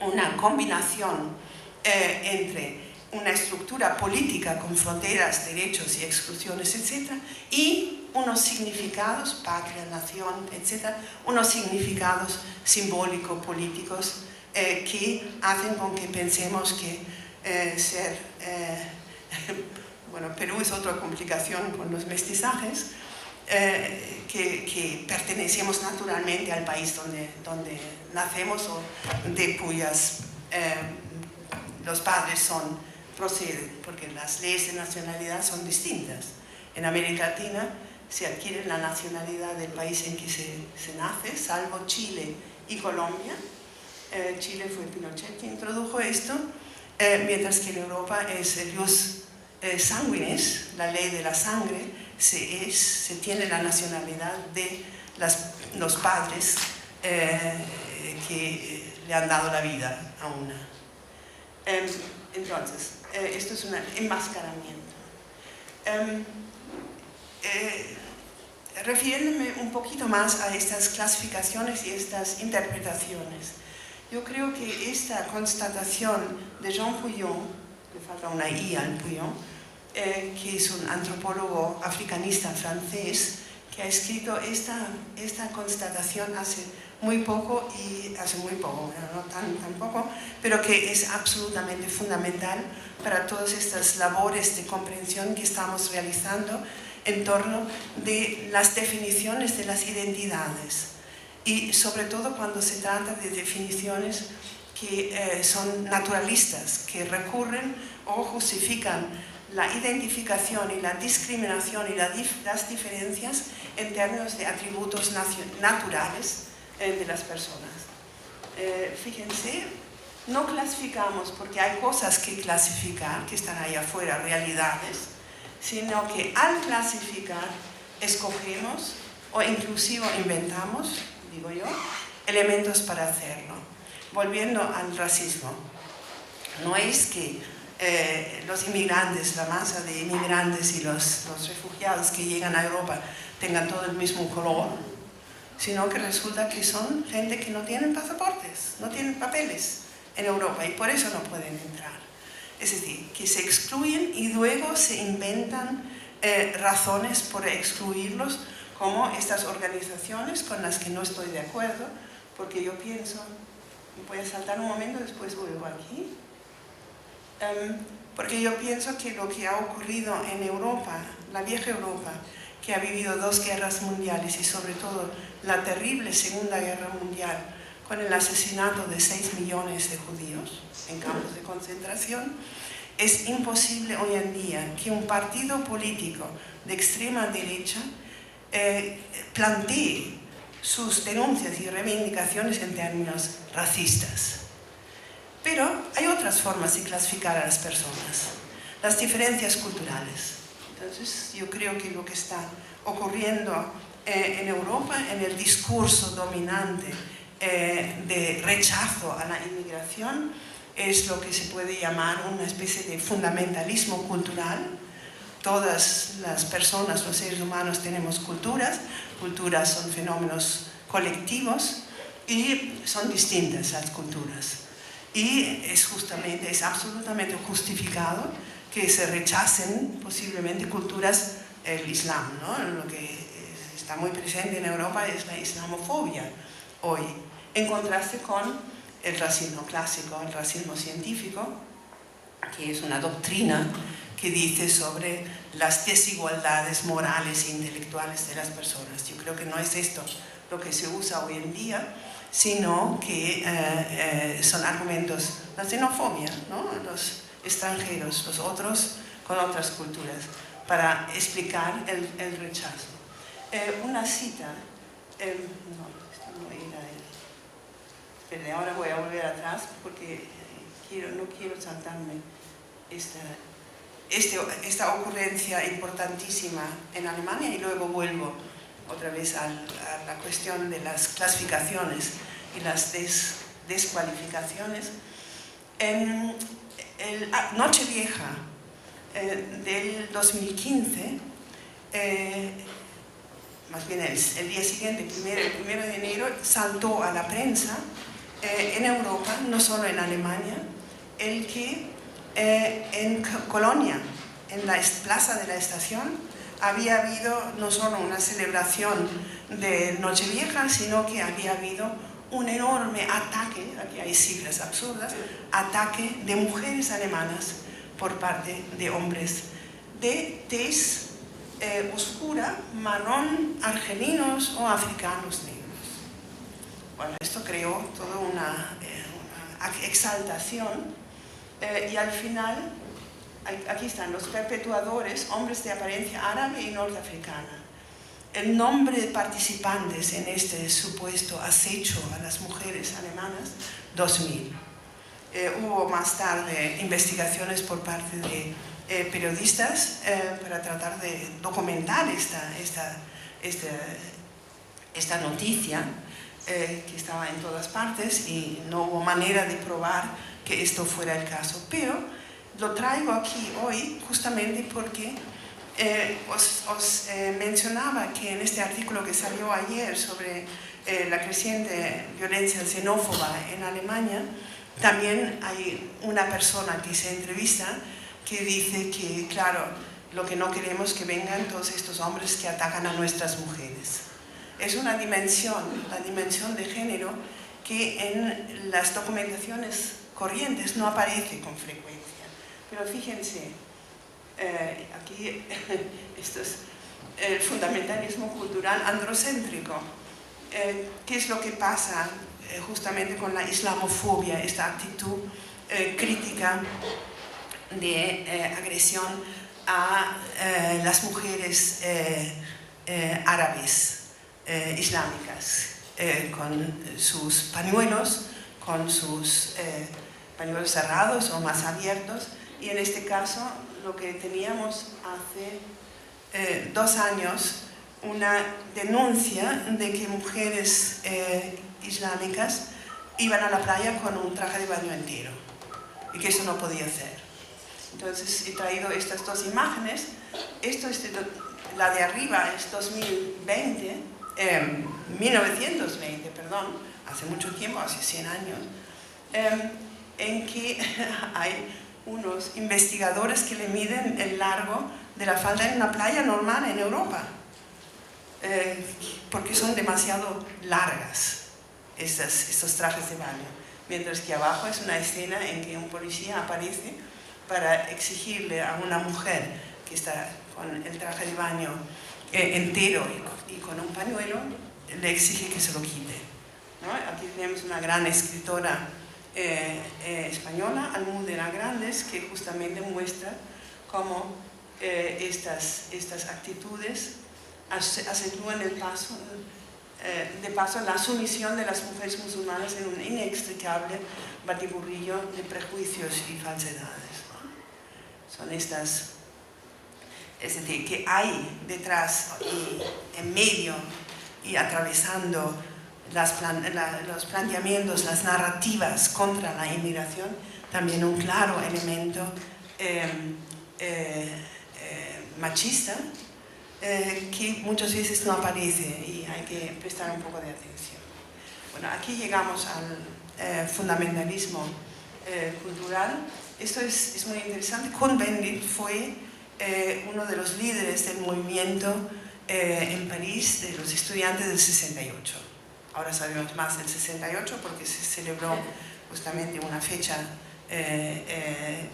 una combinación entre una estructura política con fronteras, derechos y exclusiones, etc., y unos significados, patria, nación, etc., unos significados simbólicos, políticos, que hacen con que pensemos que bueno, Perú es otra complicación con los mestizajes, que pertenecemos naturalmente al país donde nacemos o de cuyas los padres proceden, porque las leyes de nacionalidad son distintas. En América Latina se adquiere la nacionalidad del país en que se nace, salvo Chile y Colombia. Chile fue Pinochet que introdujo esto, mientras que en Europa es el ius sanguinis, la ley de la sangre, se tiene la nacionalidad de los padres que le han dado la vida a una. Entonces, esto es un enmascaramiento. Refiriéndome un poquito más a estas clasificaciones y estas interpretaciones, yo creo que esta constatación de Jean Pouillon, le falta una I al Pouillon, que es un antropólogo africanista francés, que ha escrito esta constatación hace muy poco, no tan poco, pero que es absolutamente fundamental para todas estas labores de comprensión que estamos realizando en torno de las definiciones de las identidades, y sobre todo cuando se trata de definiciones que son naturalistas, que recurren o justifican la identificación y la discriminación y las diferencias en términos de atributos naturales de las personas. Fíjense, no clasificamos porque hay cosas que clasificar, que están ahí afuera, realidades, sino que al clasificar escogemos o inclusive inventamos, digo yo, elementos para hacerlo. Volviendo al racismo, no es que los inmigrantes, la masa de inmigrantes y los refugiados que llegan a Europa tengan todo el mismo color, sino que resulta que son gente que no tienen pasaportes, no tienen papeles en Europa y por eso no pueden entrar. Es decir, que se excluyen y luego se inventan razones por excluirlos, como estas organizaciones con las que no estoy de acuerdo, porque yo pienso, voy a saltar un momento, después vuelvo aquí, porque yo pienso que lo que ha ocurrido en Europa, la vieja Europa, que ha vivido 2 guerras mundiales y sobre todo la terrible Segunda Guerra Mundial, con el asesinato de 6 millones de judíos en campos de concentración, es imposible hoy en día que un partido político de extrema derecha plantee sus denuncias y reivindicaciones en términos racistas. Pero hay otras formas de clasificar a las personas, las diferencias culturales. Entonces, yo creo que lo que está ocurriendo en Europa, en el discurso dominante de rechazo a la inmigración, es lo que se puede llamar una especie de fundamentalismo cultural. Todas las personas, los seres humanos, tenemos culturas. Culturas son fenómenos colectivos y son distintas las culturas. Y es absolutamente justificado que se rechacen posiblemente culturas, el Islam, ¿no? Lo que está muy presente en Europa es la islamofobia hoy, en contraste con el racismo clásico, el racismo científico, que es una doctrina que dice sobre las desigualdades morales e intelectuales de las personas. Yo creo que no es esto lo que se usa hoy en día, sino que son argumentos, la xenofobia, ¿no? Los extranjeros, los otros con otras culturas, para explicar el rechazo. Una cita, no, esto no era pero ahora voy a volver atrás porque no quiero saltarme esta ocurrencia importantísima en Alemania, y luego vuelvo otra vez a la cuestión de las clasificaciones y las descualificaciones. En Nochevieja del 2015, más bien el día siguiente, el 1 de enero, saltó a la prensa en Europa, no solo en Alemania, el que en Colonia, en la plaza de la Estación, había habido no solo una celebración de Nochevieja, sino que había habido un enorme ataque, aquí hay cifras absurdas, ataque de mujeres alemanas por parte de hombres de tez oscura, marrón, argelinos o africanos negros. Bueno, esto creó toda una exaltación y al final, aquí están los perpetuadores, hombres de apariencia árabe y norteafricana. El nombre de participantes en este supuesto acecho a las mujeres alemanas, 2000. Hubo más tarde investigaciones por parte de periodistas para tratar de documentar esta noticia que estaba en todas partes, y no hubo manera de probar que esto fuera el caso. Pero lo traigo aquí hoy justamente porque os mencionaba que en este artículo que salió ayer sobre la creciente violencia xenófoba en Alemania, también hay una persona que se entrevista que dice que, claro, lo que no queremos es que vengan todos estos hombres que atacan a nuestras mujeres. Es una dimensión, la dimensión de género, que en las documentaciones corrientes no aparece con frecuencia. Pero fíjense, aquí esto es el fundamentalismo cultural androcéntrico. ¿Qué es lo que pasa justamente con la islamofobia, esta actitud crítica de agresión a las mujeres árabes islámicas, con sus pañuelos, pañuelos cerrados o más abiertos? Y en este caso lo que teníamos hace 2 años, una denuncia de que mujeres islámicas iban a la playa con un traje de baño entero y que eso no podía hacer. Entonces he traído estas 2 imágenes. Esto es la de arriba es 1920, perdón, hace mucho tiempo, hace 100 años, en que hay unos investigadores que le miden el largo de la falda en una playa normal en Europa, porque son demasiado largas estos trajes de baño, mientras que abajo es una escena en que un policía aparece para exigirle a una mujer que está con el traje de baño entero y con un pañuelo, le exige que se lo quite, ¿no? Aquí tenemos una gran escritora española, Almudena Grandes, que justamente muestra cómo estas actitudes acentúan el paso de paso, la sumisión de las mujeres musulmanas en un inextricable batiburrillo de prejuicios y falsedades, ¿no? Son estas, es decir, que hay detrás y en medio y atravesando los planteamientos, las narrativas contra la inmigración, también un claro elemento machista, que muchas veces no aparece y hay que prestar un poco de atención. Bueno, aquí llegamos al fundamentalismo cultural. Esto es muy interesante. Cohn-Bendit fue uno de los líderes del movimiento en París de los estudiantes del 68. Ahora sabemos más del 68 porque se celebró justamente una fecha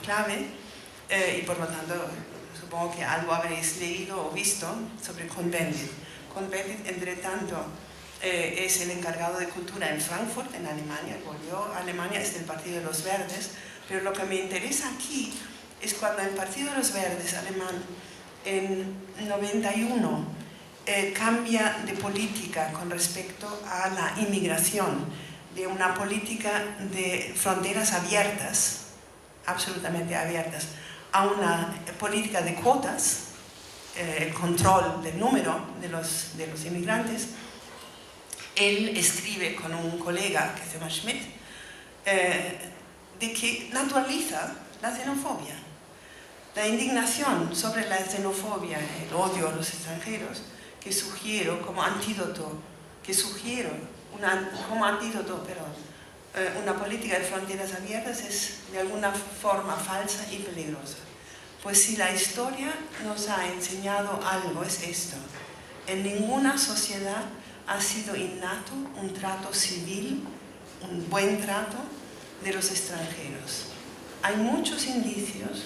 clave y por lo tanto supongo que algo habréis leído o visto sobre Cohn-Bendit. Cohn-Bendit, entre tanto, es el encargado de cultura en Frankfurt, en Alemania, volvió a Alemania, es del Partido de los Verdes, pero lo que me interesa aquí es cuando el Partido de los Verdes alemán en 91 cambia de política con respecto a la inmigración, de una política de fronteras abiertas, absolutamente abiertas, a una política de cuotas, el control del número de los inmigrantes. Él escribe con un colega que se llama Schmidt de que naturaliza la xenofobia. La indignación sobre la xenofobia, el odio a los extranjeros, que sugiero como antídoto, una política de fronteras abiertas es de alguna forma falsa y peligrosa. Pues si la historia nos ha enseñado algo es esto: en ninguna sociedad ha sido innato un trato civil, un buen trato de los extranjeros. Hay muchos indicios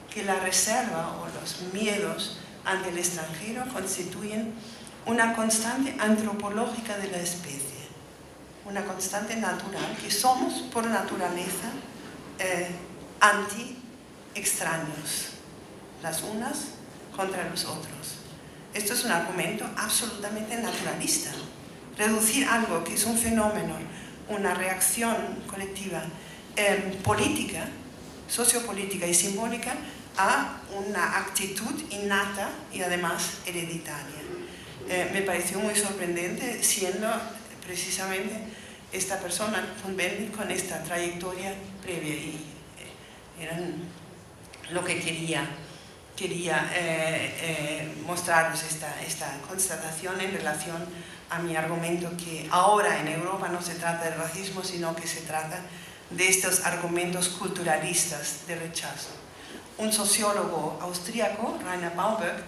que la reserva o los miedos ante el extranjero constituyen una constante antropológica de la especie, una constante natural, que somos por naturaleza anti-extraños, las unas contra los otros. Esto es un argumento absolutamente naturalista. Reducir algo que es un fenómeno, una reacción colectiva política, sociopolítica y simbólica, a una actitud innata y además hereditaria. Me pareció muy sorprendente, siendo precisamente esta persona con esta trayectoria previa, y eran lo que quería mostraros esta constatación en relación a mi argumento, que ahora en Europa no se trata de racismo, sino que se trata de estos argumentos culturalistas de rechazo. Un sociólogo austríaco, Rainer Bauberg,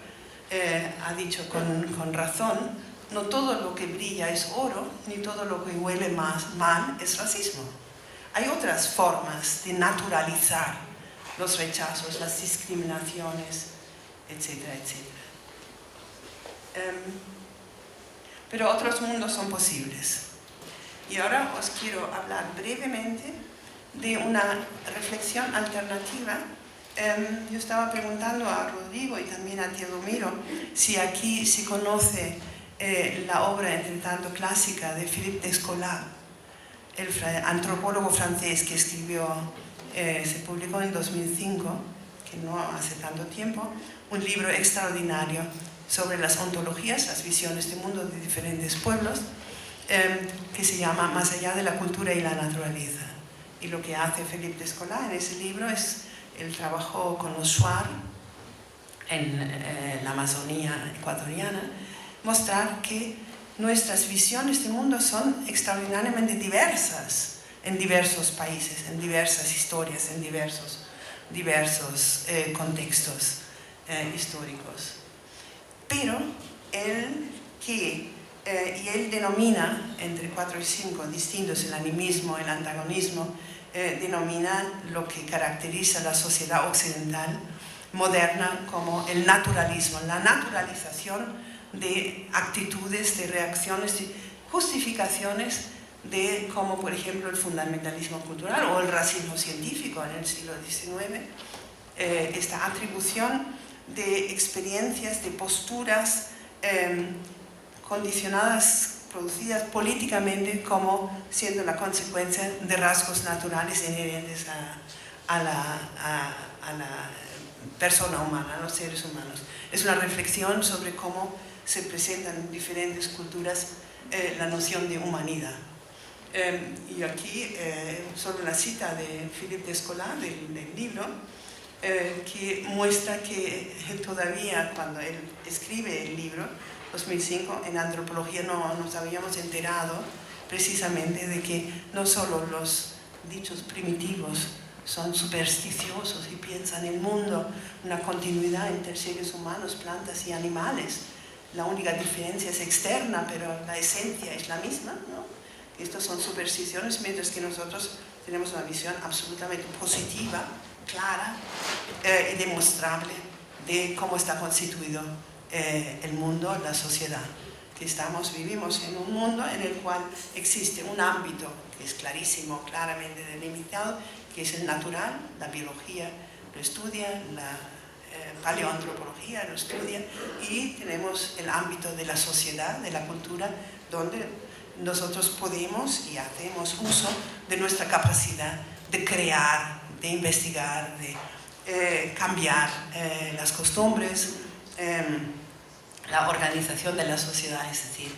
ha dicho con razón: no todo lo que brilla es oro, ni todo lo que huele mal es racismo. Hay otras formas de naturalizar los rechazos, las discriminaciones, etcétera, etcétera. Pero otros mundos son posibles. Y ahora os quiero hablar brevemente de una reflexión alternativa. Yo estaba preguntando a Rodrigo y también a Teodomiro si aquí se conoce la obra, entre tanto clásica, de Philippe Descola, el antropólogo francés que escribió, se publicó en 2005, que no hace tanto tiempo, un libro extraordinario sobre las ontologías, las visiones de mundo de diferentes pueblos, que se llama Más allá de la cultura y la naturaleza. Y lo que hace Philippe Descola en ese libro es: él trabajó con los Shuar en la Amazonía ecuatoriana, mostrar que nuestras visiones de mundo son extraordinariamente diversas en diversos países, en diversas historias, en diversos contextos históricos. Pero él denomina entre 4 y 5 distintos, el animismo, el antagonismo, denomina lo que caracteriza la sociedad occidental moderna como el naturalismo, la naturalización de actitudes, de reacciones, de justificaciones de, como por ejemplo el fundamentalismo cultural o el racismo científico en el siglo XIX, esta atribución de experiencias, de posturas condicionadas producidas políticamente como siendo la consecuencia de rasgos naturales inherentes a la persona humana, a los seres humanos. Es una reflexión sobre cómo se presentan en diferentes culturas la noción de humanidad. Y aquí solo una cita de Philippe Descola del libro, que muestra que todavía cuando él escribe el libro, 2005, en antropología no nos habíamos enterado precisamente de que no solo los dichos primitivos son supersticiosos y piensan el mundo, una continuidad entre seres humanos, plantas y animales. La única diferencia es externa, pero la esencia es la misma, ¿no? Estas son supersticiones, mientras que nosotros tenemos una visión absolutamente positiva, clara y demostrable de cómo está constituido el mundo, la sociedad. Que vivimos en un mundo en el cual existe un ámbito que es clarísimo, claramente delimitado, que es el natural, la biología lo estudia, la paleoantropología lo estudia, y tenemos el ámbito de la sociedad, de la cultura, donde nosotros podemos y hacemos uso de nuestra capacidad de crear, de investigar, de cambiar las costumbres, la organización de la sociedad, es decir,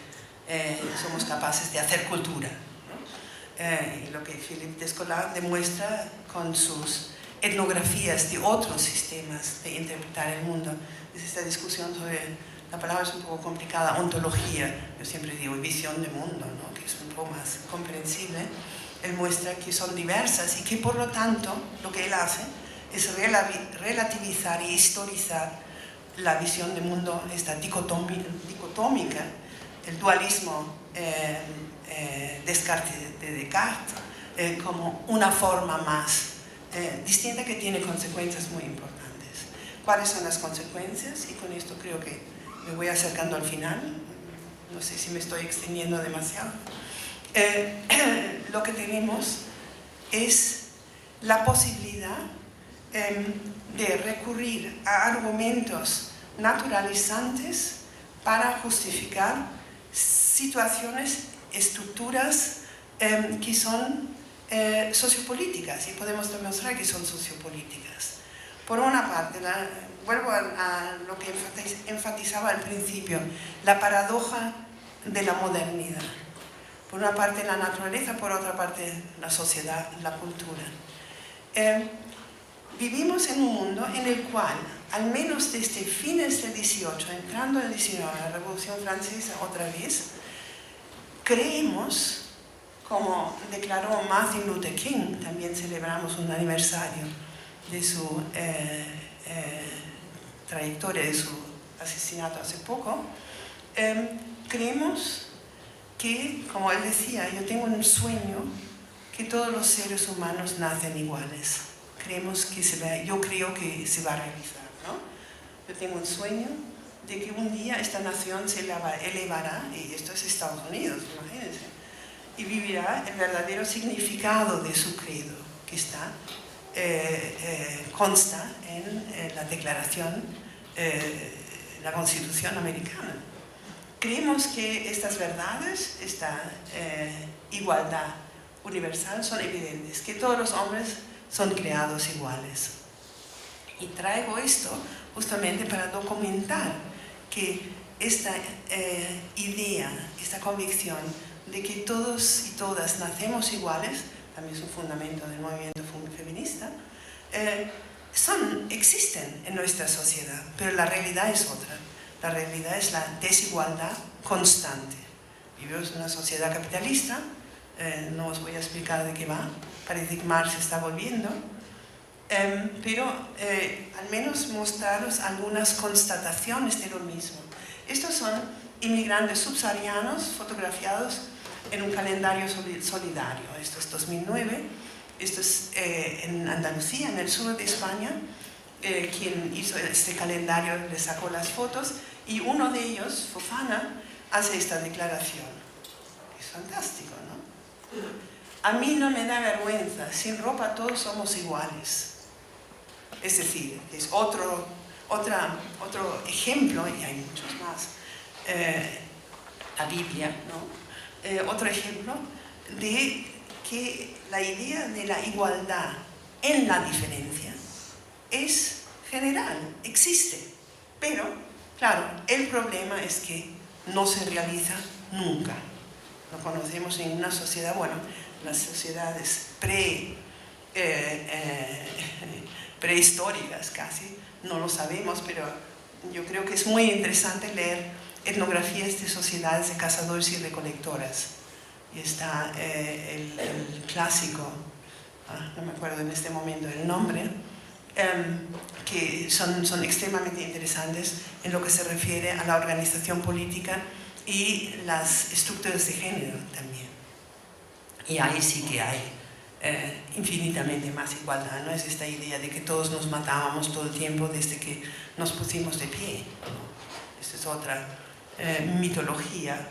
somos capaces de hacer cultura, ¿no? Y lo que Philippe Descola demuestra con sus etnografías de otros sistemas de interpretar el mundo. Es esta discusión sobre, la palabra es un poco complicada, ontología, yo siempre digo visión de mundo, ¿no? Que es un poco más comprensible. Él muestra que son diversas y que por lo tanto lo que él hace es relativizar y historizar la visión de mundo, esta dicotómica, el dualismo de Descartes, como una forma más distinta que tiene consecuencias muy importantes. ¿Cuáles son las consecuencias? Y con esto creo que me voy acercando al final, no sé si me estoy extendiendo demasiado. Lo que tenemos es la posibilidad de recurrir a argumentos naturalizantes para justificar situaciones, estructuras que son sociopolíticas, y podemos demostrar que son sociopolíticas. Por una parte, vuelvo a lo que enfatizaba al principio, la paradoja de la modernidad. Por una parte la naturaleza, por otra parte la sociedad, la cultura. Vivimos en un mundo en el cual, al menos desde fines del 18, entrando en el 19, la Revolución Francesa otra vez, creemos, como declaró Martin Luther King, también celebramos un aniversario de su trayectoria, de su asesinato hace poco, creemos que, como él decía, yo tengo un sueño que todos los seres humanos nacen iguales. Yo creo que se va a realizar, ¿no? Yo tengo un sueño de que un día esta nación se elevará, y esto es Estados Unidos, imagínense, y vivirá el verdadero significado de su credo, que consta en la Declaración, la Constitución americana. Creemos que estas verdades, esta igualdad universal son evidentes, que todos los hombres son creados iguales. Y traigo esto justamente para documentar que esta idea, esta convicción de que todos y todas nacemos iguales, también es un fundamento del movimiento feminista, existen en nuestra sociedad, pero la realidad es otra. La realidad es la desigualdad constante. Vivimos en una sociedad capitalista, no os voy a explicar de qué va, parece que Marx está volviendo, pero al menos mostraros algunas constataciones de lo mismo. Estos son inmigrantes subsaharianos fotografiados en un calendario solidario. Esto es 2009, esto es en Andalucía, en el sur de España. Quien hizo este calendario le sacó las fotos y uno de ellos, Fofana, hace esta declaración. Es fantástico, ¿no? A mí no me da vergüenza, sin ropa todos somos iguales. Es decir, es otro ejemplo, y hay muchos más, la Biblia, ¿no? Otro ejemplo de que la idea de la igualdad en la diferencia es general, existe, pero, claro, el problema es que no se realiza nunca. Lo conocemos en una sociedad, bueno, las sociedades prehistóricas casi, no lo sabemos, pero yo creo que es muy interesante leer etnografías de sociedades de cazadores y recolectoras. Y está el clásico, no me acuerdo en este momento el nombre, que son extremadamente interesantes en lo que se refiere a la organización política y las estructuras de género también. Y ahí sí que hay infinitamente más igualdad, no es esta idea de que todos nos matábamos todo el tiempo desde que nos pusimos de pie. Esta es otra mitología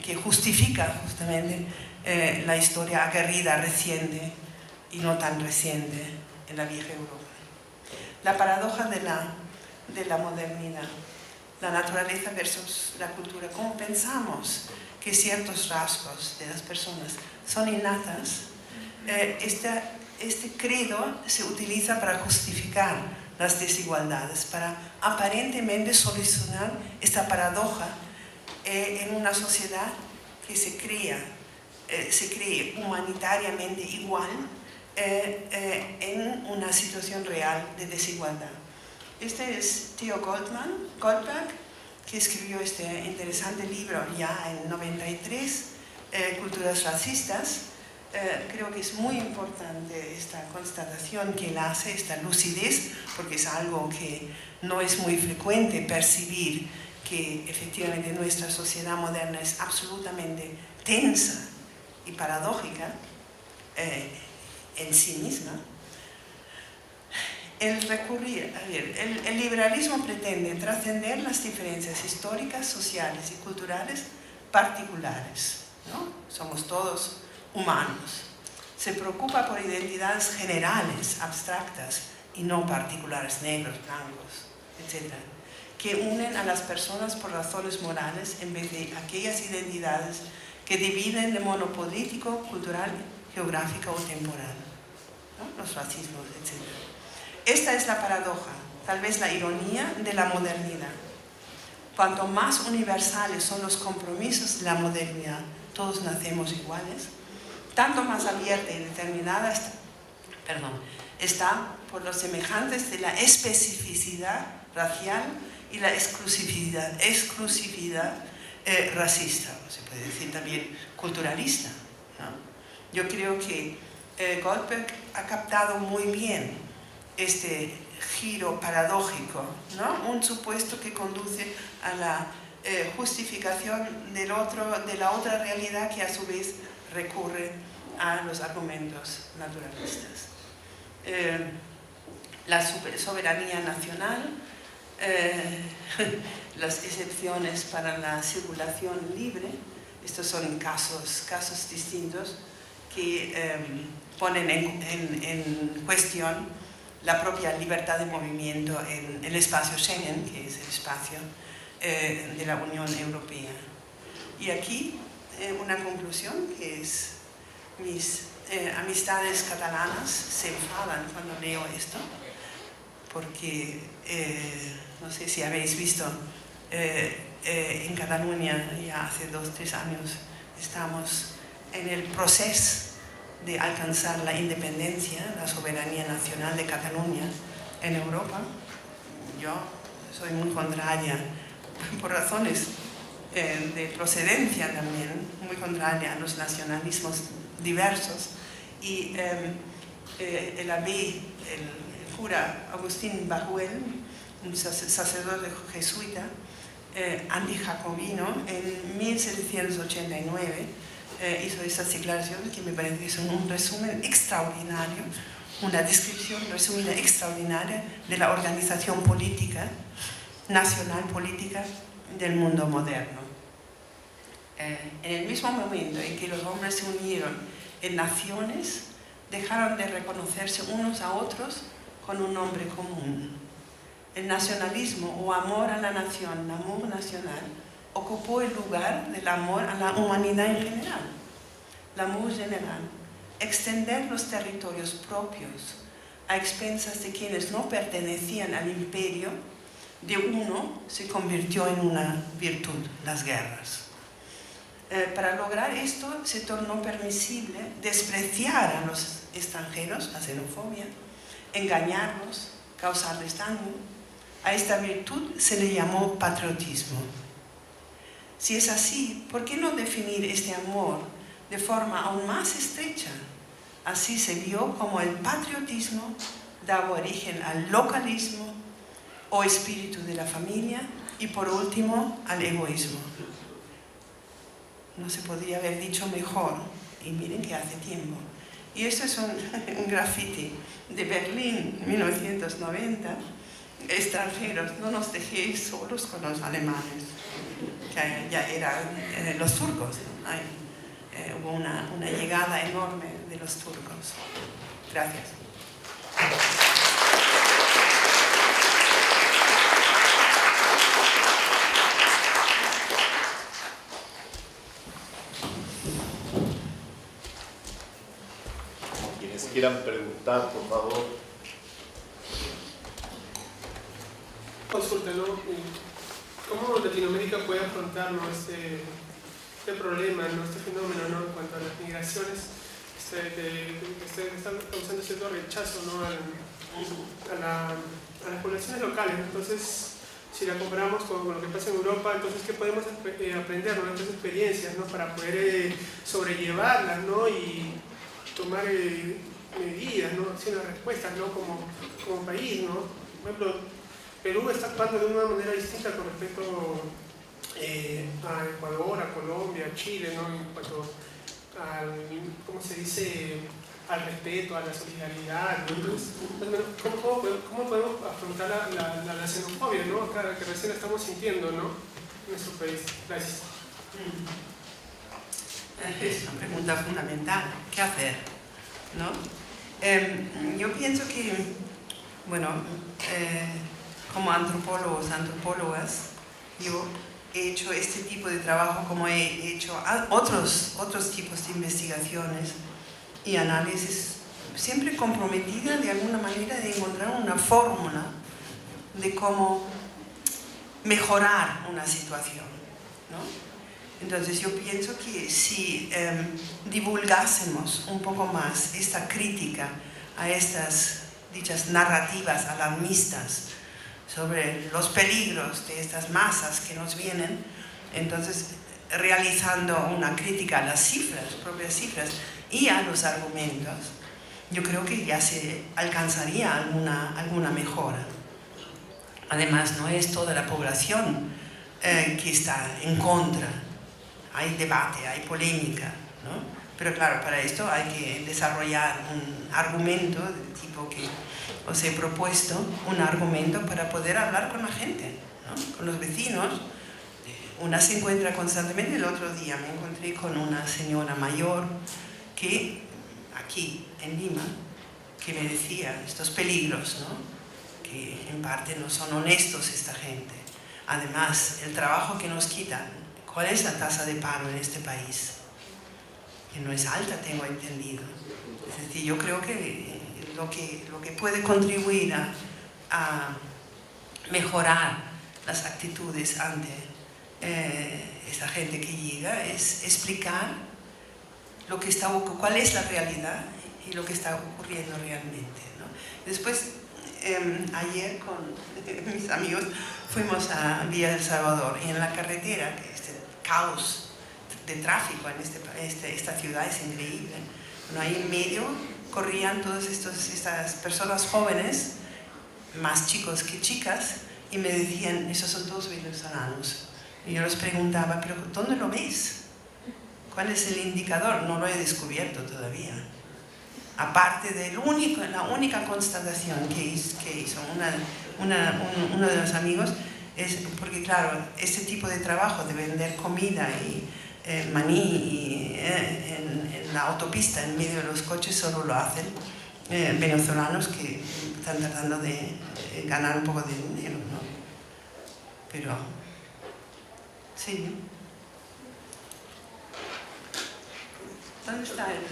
que justifica justamente la historia aguerrida reciente y no tan reciente en la vieja Europa. La paradoja de la modernidad, la naturaleza versus la cultura. ¿Cómo pensamos que ciertos rasgos de las personas son innatas? Este credo se utiliza para justificar las desigualdades, para aparentemente solucionar esta paradoja en una sociedad que se cree humanitariamente igual en una situación real de desigualdad. Este es Theo Goldberg, que escribió este interesante libro ya en 93, Culturas racistas. Creo que es muy importante esta constatación que él hace, esta lucidez, porque es algo que no es muy frecuente percibir, que efectivamente nuestra sociedad moderna es absolutamente tensa y paradójica en sí misma. El liberalismo pretende trascender las diferencias históricas, sociales y culturales particulares, ¿no? Somos todos humanos. Se preocupa por identidades generales, abstractas y no particulares, negros, blancos, etc., que unen a las personas por razones morales en vez de aquellas identidades que dividen de modo político, cultural, geográfico o temporal, ¿no? Los racismos, etc. Esta es la paradoja, tal vez la ironía de la modernidad. Cuanto más universales son los compromisos de la modernidad, todos nacemos iguales, tanto más abierta y determinada está por los semejantes de la especificidad racial y la exclusividad racista, se puede decir también culturalista, ¿no? Yo creo que Goldberg ha captado muy bien este giro paradójico, ¿no? Un supuesto que conduce a la justificación de la otra realidad que a su vez recurre a los argumentos naturalistas. La soberanía nacional, las excepciones para la circulación libre, estos son casos distintos que ponen en cuestión la propia libertad de movimiento en el espacio Schengen, que es el espacio de la Unión Europea. Y aquí una conclusión que es: mis amistades catalanas se enfadan cuando leo esto, porque no sé si habéis visto, en Cataluña ya hace 2 o 3 años estamos en el proceso de alcanzar la independencia, la soberanía nacional de Cataluña en Europa. Yo soy muy contraria, por razones de procedencia también, muy contraria a los nacionalismos diversos. Y el cura Agustín Bajuel, un sacerdote jesuita, anti-jacobino, en 1789, hizo estas declaraciones que me parece que son un resumen extraordinario, una descripción resumida extraordinaria de la organización política, nacional política del mundo moderno. En el mismo momento en que los hombres se unieron en naciones, dejaron de reconocerse unos a otros con un nombre común. El nacionalismo o amor a la nación, l'amour national, ocupó el lugar del amor a la humanidad en general, l'amour general, extender los territorios propios a expensas de quienes no pertenecían al imperio de uno se convirtió en una virtud, las guerras. Para lograr esto se tornó permisible despreciar a los extranjeros, la xenofobia, engañarlos, causarles daño. A esta virtud se le llamó patriotismo. Si es así, ¿por qué no definir este amor de forma aún más estrecha? Así se vio como el patriotismo daba origen al localismo o espíritu de la familia y por último al egoísmo. No se podría haber dicho mejor, y miren que hace tiempo. Y esto es un graffiti de Berlín, 1990. Extranjeros, no nos dejéis solos con los alemanes, que ya eran los turcos, ¿no? Hubo una llegada enorme de los turcos. Gracias. Quienes quieran preguntar, por favor. Consulta, ¿no? ¿Cómo Latinoamérica puede afrontar, ¿no? este problema, ¿no? Este fenómeno, ¿no? En cuanto a las migraciones que están causando cierto rechazo, ¿no? a las poblaciones locales? Entonces, si la comparamos con lo que pasa en Europa, entonces, ¿qué podemos aprender, ¿no? De estas experiencias, ¿no? Para poder sobrellevarlas, ¿no? Y tomar medidas, ¿no? Acciones, respuestas, ¿no? Como país, ¿no? Por ejemplo, Perú está actuando de una manera distinta con respecto a Ecuador, a Colombia, a Chile, ¿no? En cuanto al, ¿cómo se dice?, al respeto, a la solidaridad, ¿no? Entonces, ¿cómo podemos afrontar la xenofobia, ¿no? Acá, que recién la estamos sintiendo, ¿no? En nuestro país. Gracias. Es una pregunta fundamental. ¿Qué hacer? ¿No? Yo pienso que, bueno, como antropólogos, antropólogas, yo he hecho este tipo de trabajo como he hecho otros tipos de investigaciones y análisis, siempre comprometida de alguna manera de encontrar una fórmula de cómo mejorar una situación, ¿no? Entonces yo pienso que si divulgásemos un poco más esta crítica a estas dichas narrativas alarmistas sobre los peligros de estas masas que nos vienen, entonces realizando una crítica a las cifras, propias cifras y a los argumentos, yo creo que ya se alcanzaría alguna mejora. Además, no es toda la población que está en contra. Hay debate, hay polémica, ¿no? Pero claro, para esto hay que desarrollar un argumento del tipo que os he propuesto, un argumento para poder hablar con la gente, ¿no? Con los vecinos. Una se encuentra constantemente. El otro día me encontré con una señora mayor que, aquí en Lima, que me decía estos peligros, ¿no? Que en parte no son honestos esta gente. Además, el trabajo que nos quitan. ¿Cuál es la tasa de paro en este país? Que no es alta, tengo entendido. Es decir, yo creo que lo que puede contribuir a mejorar las actitudes ante esta gente que llega es explicar cuál es la realidad y lo que está ocurriendo realmente, ¿no? Después, ayer con mis amigos fuimos a Villa El Salvador y en la carretera, que este caos de tráfico en esta ciudad es increíble. Bueno, ahí en medio corrían todas estas personas jóvenes, más chicos que chicas, y me decían, esos son todos venezolanos. Y yo les preguntaba, ¿pero dónde lo ves? ¿Cuál es el indicador? No lo he descubierto todavía. Aparte de la única constatación que hizo uno de los amigos, es porque claro, este tipo de trabajo de vender comida y maní en la autopista, en medio de los coches, solo lo hacen venezolanos que están tratando de ganar un poco de dinero, ¿no? Pero Sí. ¿Dónde está el...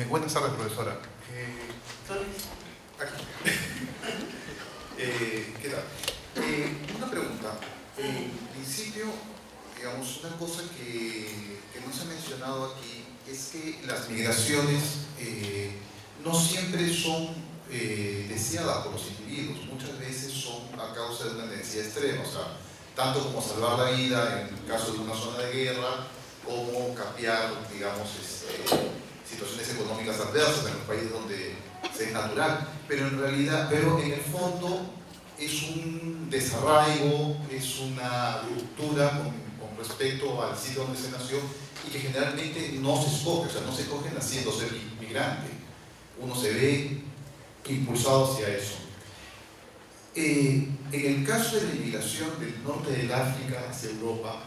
Buenas tardes, profesora. ¿Dónde está? Aquí. ¿Qué tal? Una pregunta. En principio, digamos, una cosa que no se ha mencionado aquí es que las migraciones no siempre son deseadas por los individuos. Muchas veces son a causa de una necesidad extrema, o sea, tanto como salvar la vida en el caso de una zona de guerra, como capear, digamos, situaciones económicas adversas en los países donde es natural, pero en realidad, en el fondo es un desarraigo, es una ruptura con respecto al sitio donde se nació y que generalmente no se escoge, o sea, no se escoge naciendo ser inmigrante, uno se ve impulsado hacia eso. En el caso de la inmigración del norte del África hacia Europa,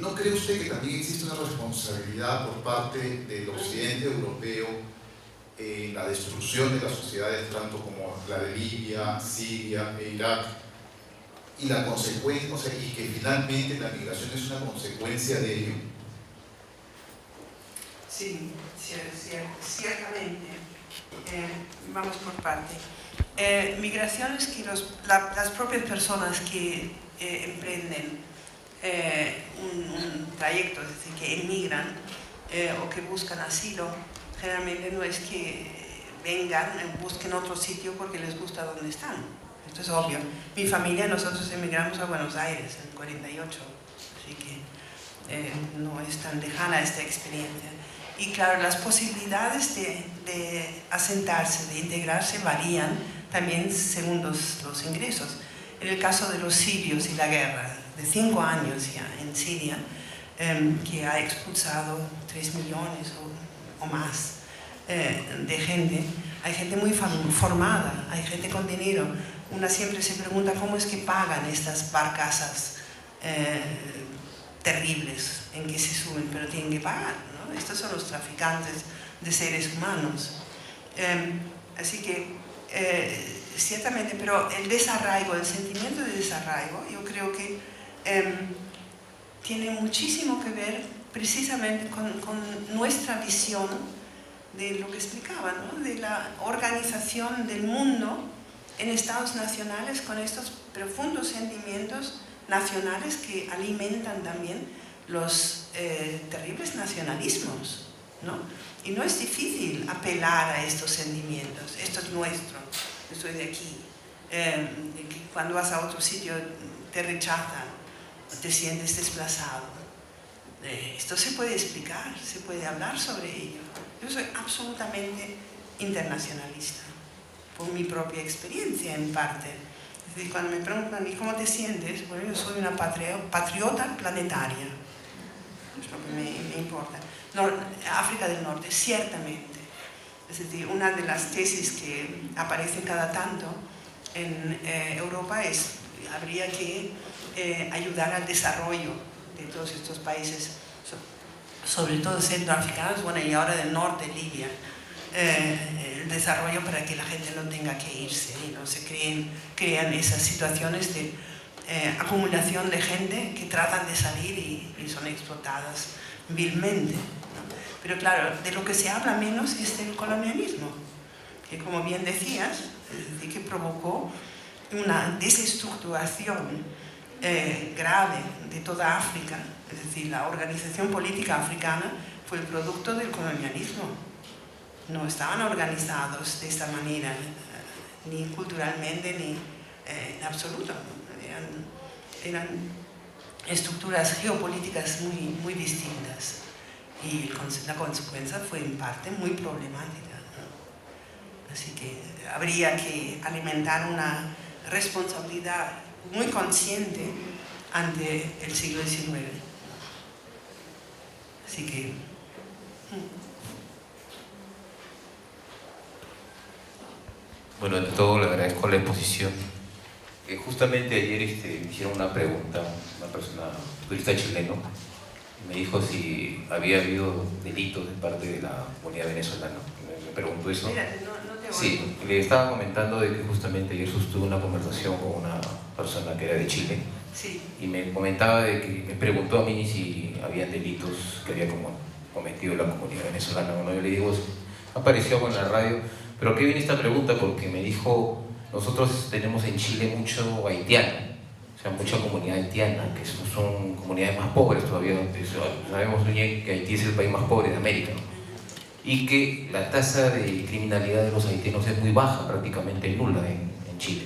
¿no cree usted que también existe una responsabilidad por parte del occidente europeo en la destrucción de las sociedades, tanto como la de Libia, Siria e Irak, y la consecuencia, o sea, y que finalmente la migración es una consecuencia de ello? Sí, ciertamente. Vamos por parte. Migraciones que las propias personas que emprenden un trayecto, es decir, que emigran o que buscan asilo, generalmente no es que vengan, busquen otro sitio porque les gusta donde están. Esto es obvio. Mi familia, nosotros emigramos a Buenos Aires en 48, así que no es tan lejana esta experiencia. Y claro, las posibilidades de asentarse, de integrarse varían también según los ingresos. En el caso de los sirios y la guerra, de 5 años ya en Siria, que ha expulsado 3 millones o más de gente, hay gente muy formada, hay gente con dinero. Una siempre se pregunta cómo es que pagan estas barcazas terribles en que se suben, pero tienen que pagar, ¿no? Estos son los traficantes de seres humanos. Así que ciertamente, pero el desarraigo, el sentimiento de desarraigo, yo creo que tiene muchísimo que ver precisamente con nuestra visión de lo que explicaba, ¿no? De la organización del mundo en estados nacionales con estos profundos sentimientos nacionales que alimentan también los terribles nacionalismos, ¿no? Y no es difícil apelar a estos sentimientos. Esto es nuestro, yo soy de aquí. Cuando vas a otro sitio te rechazan, te sientes desplazado. Esto se puede explicar, se puede hablar sobre ello. Yo soy absolutamente internacionalista, por mi propia experiencia en parte. Es decir, cuando me preguntan, ¿y cómo te sientes? Bueno, yo soy una patriota planetaria. Es lo que me importa. África del Norte, ciertamente. Es decir, una de las tesis que aparecen cada tanto en Europa es habría que ayudar al desarrollo de todos estos países, sobre todo centroafricanos, bueno, y ahora del norte, Libia, el desarrollo para que la gente no tenga que irse y no se crean esas situaciones de acumulación de gente que tratan de salir y son explotadas vilmente, ¿no? Pero claro, de lo que se habla menos es del colonialismo, que como bien decías, es decir, que provocó una desestructuración grave de toda África. Es decir, la organización política africana fue el producto del colonialismo. No estaban organizados de esta manera, ni culturalmente, ni en absoluto. Eran estructuras geopolíticas muy distintas. Y la consecuencia fue en parte muy problemática, ¿no? Así que habría que alimentar una responsabilidad muy consciente ante el siglo XIX. Así que... Bueno, ante todo le agradezco la exposición. Justamente ayer me hicieron una pregunta, una persona, un turista chileno, me dijo si había habido delitos de parte de la comunidad venezolana. Me preguntó eso. Mira, no te Sí, le estaba comentando de que justamente ayer sostuve una conversación con una persona que era de Chile Sí. y me comentaba de que me preguntó a mí si había delitos que había cometido la comunidad venezolana. Bueno, yo le digo, apareció algo en la radio, pero ¿a qué viene esta pregunta? Porque me dijo, nosotros tenemos en Chile mucho haitiano, o sea, mucha comunidad haitiana, que son comunidades más pobres todavía. Sabemos bien que Haití es el país más pobre de América, ¿no? Y que la tasa de criminalidad de los haitianos es muy baja, prácticamente nula en Chile.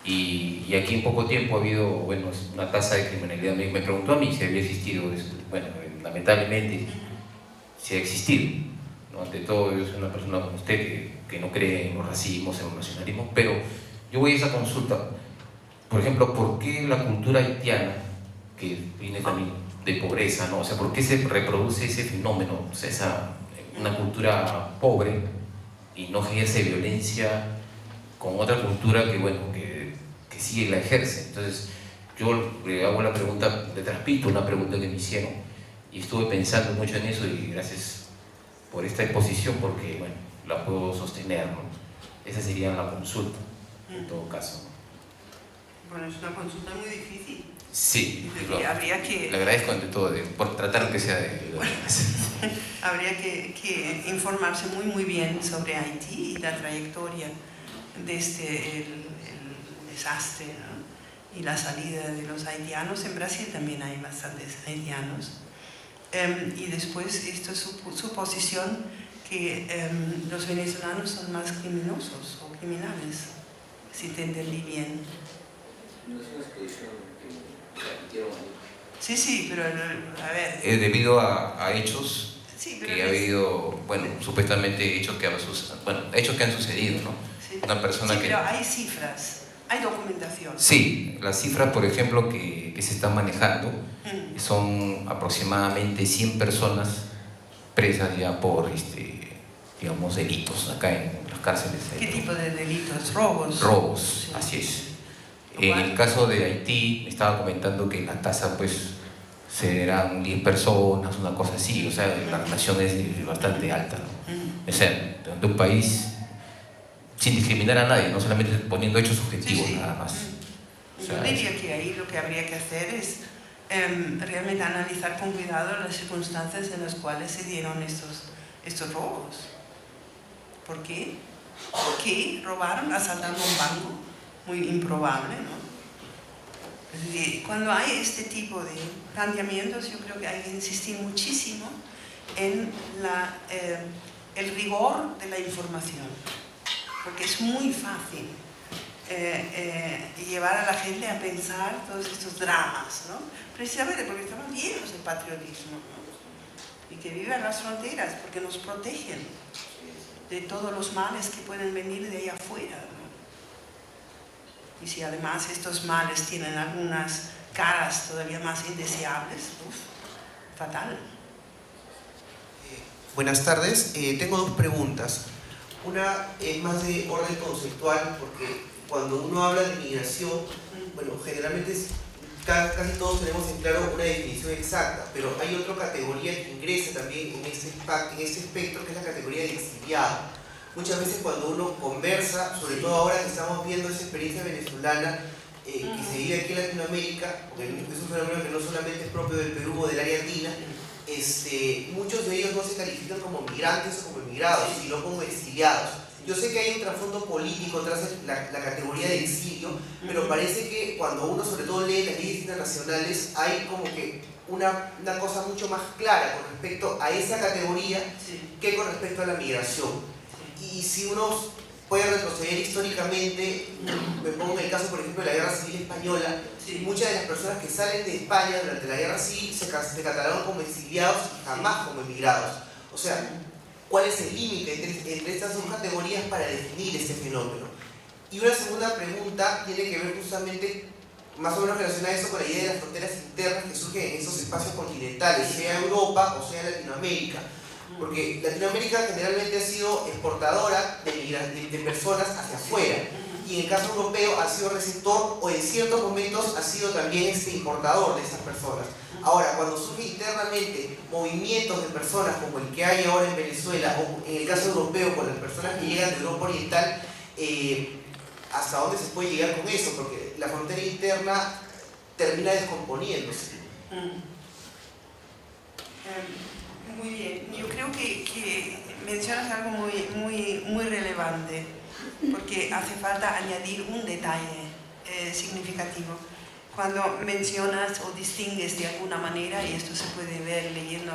Y aquí en poco tiempo ha habido, bueno, una tasa de criminalidad. Me preguntó a mí si había existido, bueno, lamentablemente sí ha existido, ¿no? Ante todo, yo soy una persona como usted que no cree en los racismos, en los nacionalismos, pero yo voy a esa consulta. Por ejemplo, ¿por qué la cultura haitiana, que viene también de pobreza, ¿no? O sea, ¿por qué se reproduce ese fenómeno? O sea, una cultura pobre y no ejerce violencia con otra cultura que, bueno, que sí la ejerce. Entonces, yo le hago la pregunta, le transmito una pregunta que me hicieron y estuve pensando mucho en eso y gracias por esta exposición porque, bueno, la puedo sostener, ¿no? Esa sería la consulta, en todo caso, ¿no? Bueno, es una consulta muy difícil. Sí, Habría que... le agradezco ante todo por tratar que sea de... Habría que informarse muy bien sobre Haití y la trayectoria desde el desastre, ¿no? Y la salida de los haitianos. En Brasil también hay bastantes haitianos. Y después esta suposición que los venezolanos son más criminosos o criminales, si te entendí bien. No es una exposición que Sí, pero a ver... debido a hechos Sí, pero que ha habido, bueno, supuestamente hechos que han sucedido, ¿no? Sí. Una persona Sí, que... pero hay cifras, hay documentación. Sí, las cifras, por ejemplo, que se están manejando son aproximadamente 100 personas presas ya por, digamos, delitos acá en las cárceles. ¿Qué tipo de delitos? ¿Robos? Robos, Sí. así es. En el caso de Haití, me estaba comentando que la tasa, pues, serán 10 personas, una cosa así, o sea, la relación es bastante alta, ¿no? O sea, de un país sin discriminar a nadie, no solamente poniendo hechos objetivos, Sí. nada más. O sea, Yo diría que ahí lo que habría que hacer es realmente analizar con cuidado las circunstancias en las cuales se dieron estos robos. ¿Por qué? ¿Por qué robaron asaltando un banco? Muy improbable, ¿no? Es decir, cuando hay este tipo de planteamientos, yo creo que hay que insistir muchísimo en el rigor de la información, porque es muy fácil llevar a la gente a pensar todos estos dramas, ¿no? Precisamente porque estamos llenos de patriotismo, ¿no? Y que vivan las fronteras, porque nos protegen de todos los males que pueden venir de ahí afuera, ¿no? Y si además estos males tienen algunas caras todavía más indeseables, fatal. Buenas tardes, tengo dos preguntas. Una es más de orden conceptual, porque cuando uno habla de migración, bueno, generalmente casi todos tenemos en claro una definición exacta, pero hay otra categoría que ingresa también en este espectro, que es la categoría de exiliado. Muchas veces cuando uno conversa, sobre todo ahora que estamos viendo esa experiencia venezolana que se vive aquí en Latinoamérica, porque es un fenómeno que no solamente es propio del Perú o del área andina, muchos de ellos no se califican como migrantes o como emigrados, sino como exiliados. Yo sé que hay un trasfondo político tras la categoría de exilio, pero parece que cuando uno sobre todo lee las leyes internacionales hay como que una cosa mucho más clara con respecto a esa categoría que con respecto a la migración. Y si uno puede retroceder históricamente, me pongo en el caso por ejemplo de la Guerra Civil Española, muchas de las personas que salen de España durante la Guerra Civil se catalogan como exiliados y jamás como emigrados. O sea, ¿cuál es el límite entre estas dos categorías para definir este fenómeno? Y una segunda pregunta tiene que ver justamente, más o menos relacionada a eso, con la idea de las fronteras internas que surgen en esos espacios continentales, sea Europa o sea Latinoamérica. Porque Latinoamérica generalmente ha sido exportadora de personas hacia afuera, y en el caso europeo ha sido receptor o en ciertos momentos ha sido también importador de esas personas. Ahora, cuando surgen internamente movimientos de personas como el que hay ahora en Venezuela, o en el caso europeo, con las personas que llegan de Europa Oriental, ¿hasta dónde se puede llegar con eso? Porque la frontera interna termina descomponiéndose. Muy bien, yo creo que mencionas algo muy relevante, porque hace falta añadir un detalle significativo. Cuando mencionas o distingues de alguna manera, y esto se puede ver leyendo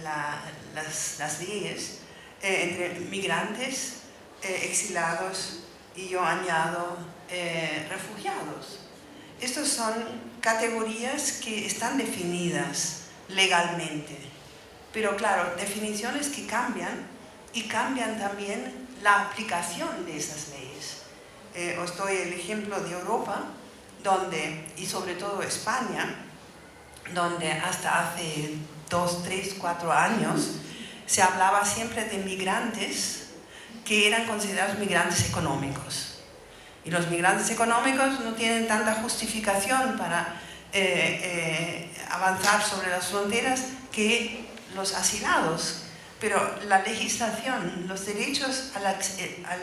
las leyes, entre migrantes, exilados y yo añado refugiados. Estas son categorías que están definidas legalmente, pero claro, definiciones que cambian y cambian también la aplicación de esas leyes. Os doy el ejemplo de Europa, donde, y sobre todo España, donde hasta hace 2, 3, 4 años se hablaba siempre de migrantes que eran considerados migrantes económicos. Y los migrantes económicos no tienen tanta justificación para avanzar sobre las fronteras que los asilados. Pero la legislación, los derechos al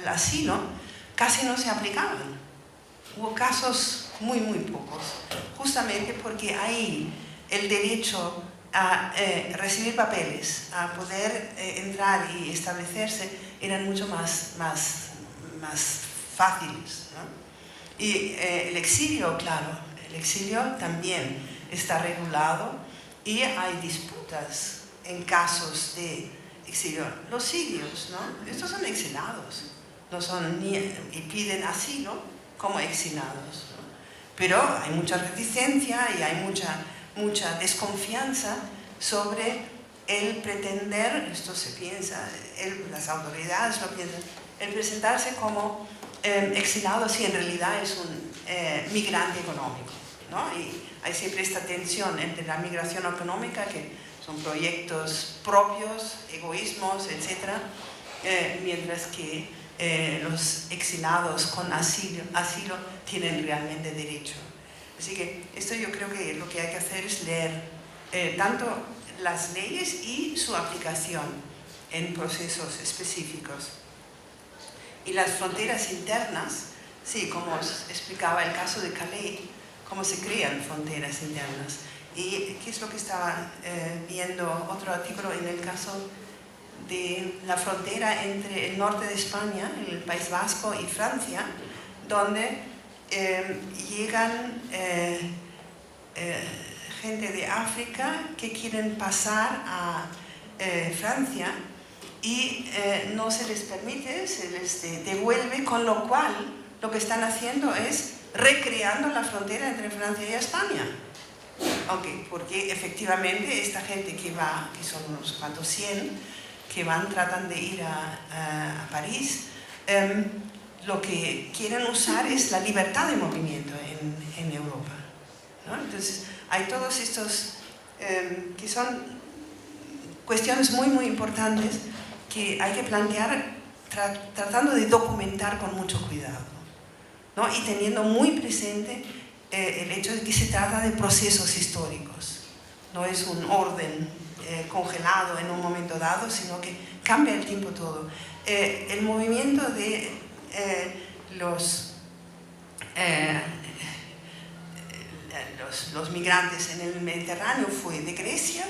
asilo casi no se aplicaban. Hubo casos muy pocos, justamente porque ahí el derecho a recibir papeles, a poder entrar y establecerse, eran mucho más fáciles, ¿no? Y el exilio, claro, el exilio también está regulado y hay disputas en casos de exilio. Los sirios, ¿no? Estos son exilados, no son y piden asilo como exilados, ¿no? Pero hay mucha reticencia y hay mucha desconfianza sobre el pretender, esto se piensa, las autoridades lo piensan, el presentarse como exilado si en realidad es un migrante económico, ¿no? Y hay siempre esta tensión entre la migración económica, que son proyectos propios, egoísmos, etc., mientras que los exilados con asilo tienen realmente derecho. Así que esto yo creo que lo que hay que hacer es leer tanto las leyes y su aplicación en procesos específicos. Y las fronteras internas, sí, como os explicaba el caso de Calais, cómo se crean fronteras internas. Y qué es lo que estaba viendo otro artículo en el caso de la frontera entre el norte de España, el País Vasco y Francia, donde llegan gente de África que quieren pasar a Francia y no se les permite, se les devuelve, con lo cual lo que están haciendo es recreando la frontera entre Francia y España. Okay, porque efectivamente esta gente que va, que son unos cuantos 100, que tratan de ir a París, lo que quieren usar es la libertad de movimiento en Europa, ¿no? Entonces hay todos estos que son cuestiones muy importantes que hay que plantear tratando de documentar con mucho cuidado, ¿no? Y teniendo muy presente el hecho de que se trata de procesos históricos, no es un orden congelado en un momento dado, sino que cambia el tiempo todo. El movimiento de los migrantes en el Mediterráneo fue de Grecia,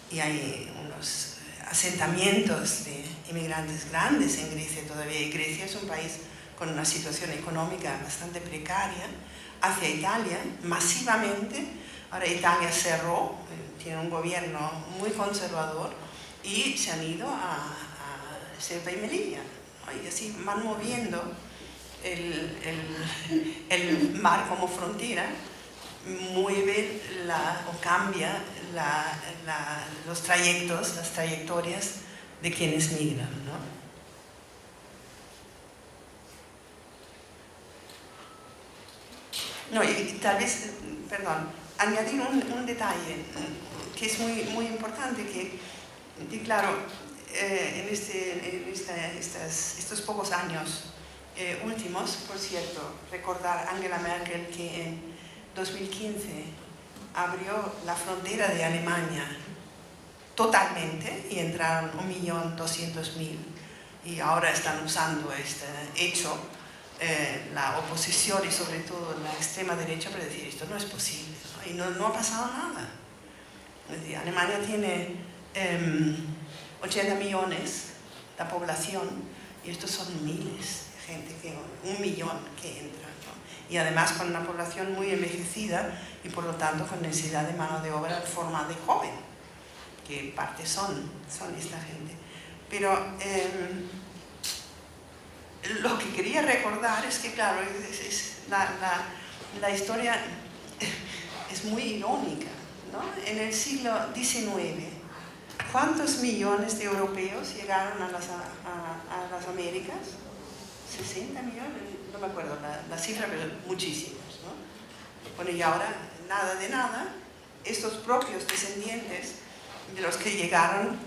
y hay unos asentamientos de inmigrantes grandes en Grecia todavía, y Grecia es un país con una situación económica bastante precaria, hacia Italia masivamente. Ahora Italia cerró, tiene un gobierno muy conservador y se han ido a Ceuta y Melilla, ¿no? Y así van moviendo el mar como frontera, mueve o cambia los trayectos, las trayectorias de quienes migran, ¿no? No, y tal vez, perdón, añadir un detalle que es muy importante, que claro, en estos pocos años últimos, por cierto, recordar Angela Merkel, que en 2015 abrió la frontera de Alemania totalmente y entraron 1.200.000 y ahora están usando este hecho, la oposición y sobre todo la extrema derecha para decir esto no es posible, ¿no? Y no ha pasado nada. Es decir, Alemania tiene 80 millones la población y estos son miles de gente, 1 millón que entra, ¿no? Y además con una población muy envejecida y por lo tanto con necesidad de mano de obra en forma de joven, que parte son esta gente. Pero lo que quería recordar es que, claro, la historia es muy irónica, ¿no? En el siglo XIX, ¿cuántos millones de europeos llegaron a las Américas? 60 millones, no me acuerdo la cifra, pero muchísimos, ¿no? Bueno, y ahora, nada de nada, estos propios descendientes de los que llegaron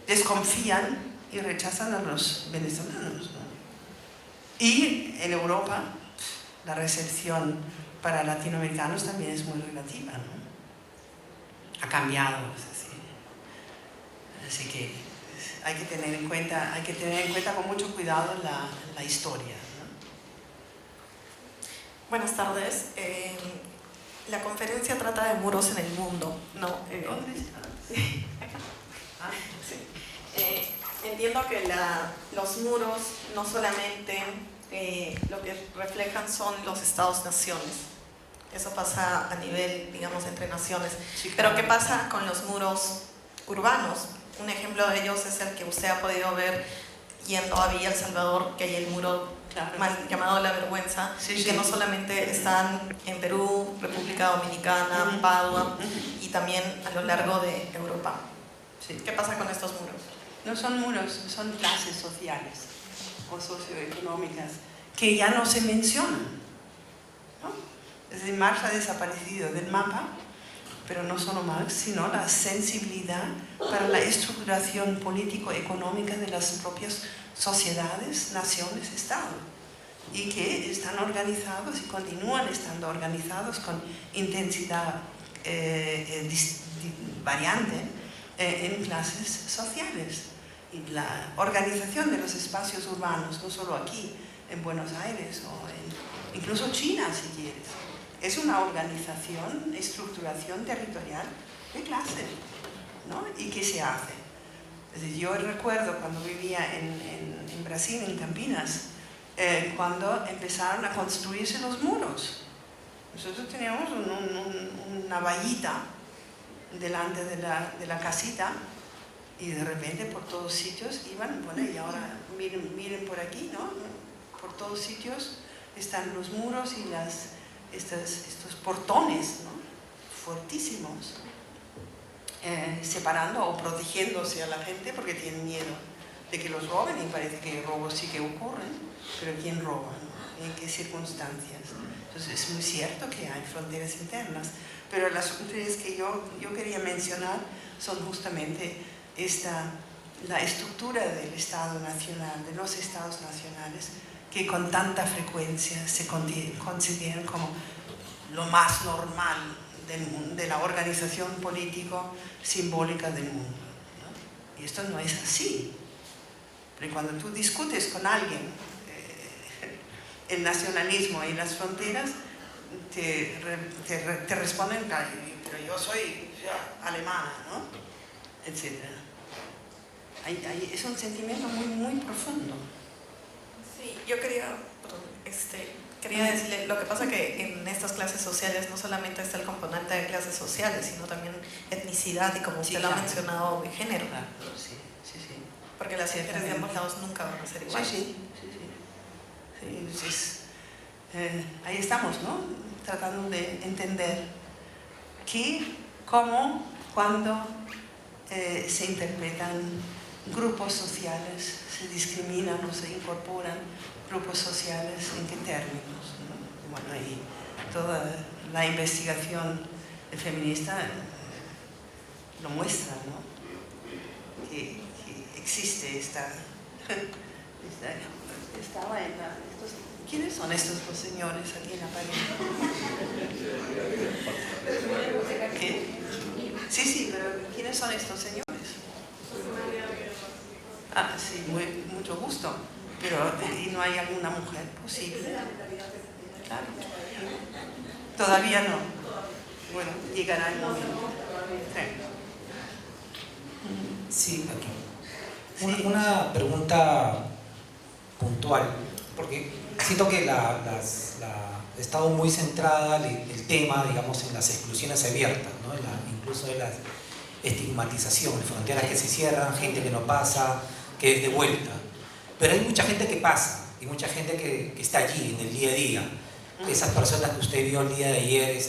desconfían y rechazan a los venezolanos, ¿no? Y en Europa la recepción para latinoamericanos también es muy relativa, ¿no? Ha cambiado, es decir. Así que hay que tener en cuenta con mucho cuidado la historia, ¿no? Buenas tardes. La conferencia trata de muros en el mundo, ¿no? ¿Dónde está? Acá. Ah, Sí. Entiendo que los muros no solamente lo que reflejan son los estados-naciones. Eso pasa a nivel, digamos, entre naciones. sí, Pero claro. ¿qué pasa con los muros urbanos? Un ejemplo de ellos es el que usted ha podido ver yendo a Villa El Salvador, que hay el muro Claro. llamado La Vergüenza, Sí, y sí. que no solamente están en Perú, República Dominicana, Ujú. Padua, Ujú. y también a lo largo de Europa. Sí. ¿Qué pasa con estos muros? No son muros, son clases sociales o socioeconómicas que ya no se mencionan, ¿no? Es decir, Marx ha desaparecido del mapa, pero no solo Marx, sino la sensibilidad para la estructuración político-económica de las propias sociedades, naciones, Estado, y que están organizados y continúan estando organizados con intensidad variante en clases sociales. Y la organización de los espacios urbanos, no solo aquí, en Buenos Aires o incluso China, si quieres, es una organización, estructuración territorial de clase, ¿no? ¿Y qué se hace? Es decir, yo recuerdo cuando vivía en Brasil, en Campinas, cuando empezaron a construirse los muros. Nosotros teníamos una vallita delante de la casita y de repente por todos sitios iban, bueno, y ahora miren por aquí, ¿no? Por todos sitios están los muros y estos portones, ¿no? Fuertísimos, separando o protegiéndose a la gente porque tienen miedo de que los roben, y parece que robos sí que ocurren, pero ¿quién roba? ¿No? ¿En qué circunstancias? Entonces es muy cierto que hay fronteras internas, pero las fronteras que yo quería mencionar son justamente la estructura del Estado Nacional, de los Estados Nacionales, que con tanta frecuencia se consideran como lo más normal de la organización político simbólica del mundo, ¿no? Y esto no es así. Pero cuando tú discutes con alguien el nacionalismo y las fronteras, te responden, pero yo soy alemana, ¿no? Etcétera. Es un sentimiento muy, muy profundo. Sí, yo quería decirle, lo que pasa que en estas clases sociales no solamente está el componente de clases sociales, sino también etnicidad y, como usted Sí, lo ha claro. mencionado, de género. Claro, sí, sí, sí. Porque las mujeres de ambos lados nunca van a ser Sí, iguales. sí, sí, sí. Sí, entonces, ahí estamos, ¿no? Tratando de entender qué, cómo, cuándo se interpretan grupos sociales, se discriminan o se incorporan grupos sociales, en qué términos, ¿no? Bueno, y toda la investigación feminista lo muestra, ¿no? Que existe estaba en estos ¿Quiénes son estos dos señores aquí en la pared? ¿Qué? Sí, pero ¿quiénes son estos señores? Ah, sí, mucho gusto. Pero, ¿y no hay alguna mujer posible? Claro. Todavía no. Bueno, llegará el momento. Sí, aquí. Sí. Una pregunta puntual, porque siento que ha estado muy centrada el tema, digamos, en las exclusiones abiertas, ¿no? Incluso de la estigmatización, fronteras que se cierran, gente que no pasa, que es de vuelta. Pero hay mucha gente que pasa y mucha gente que está allí en el día a día. Esas personas que usted vio el día de ayer,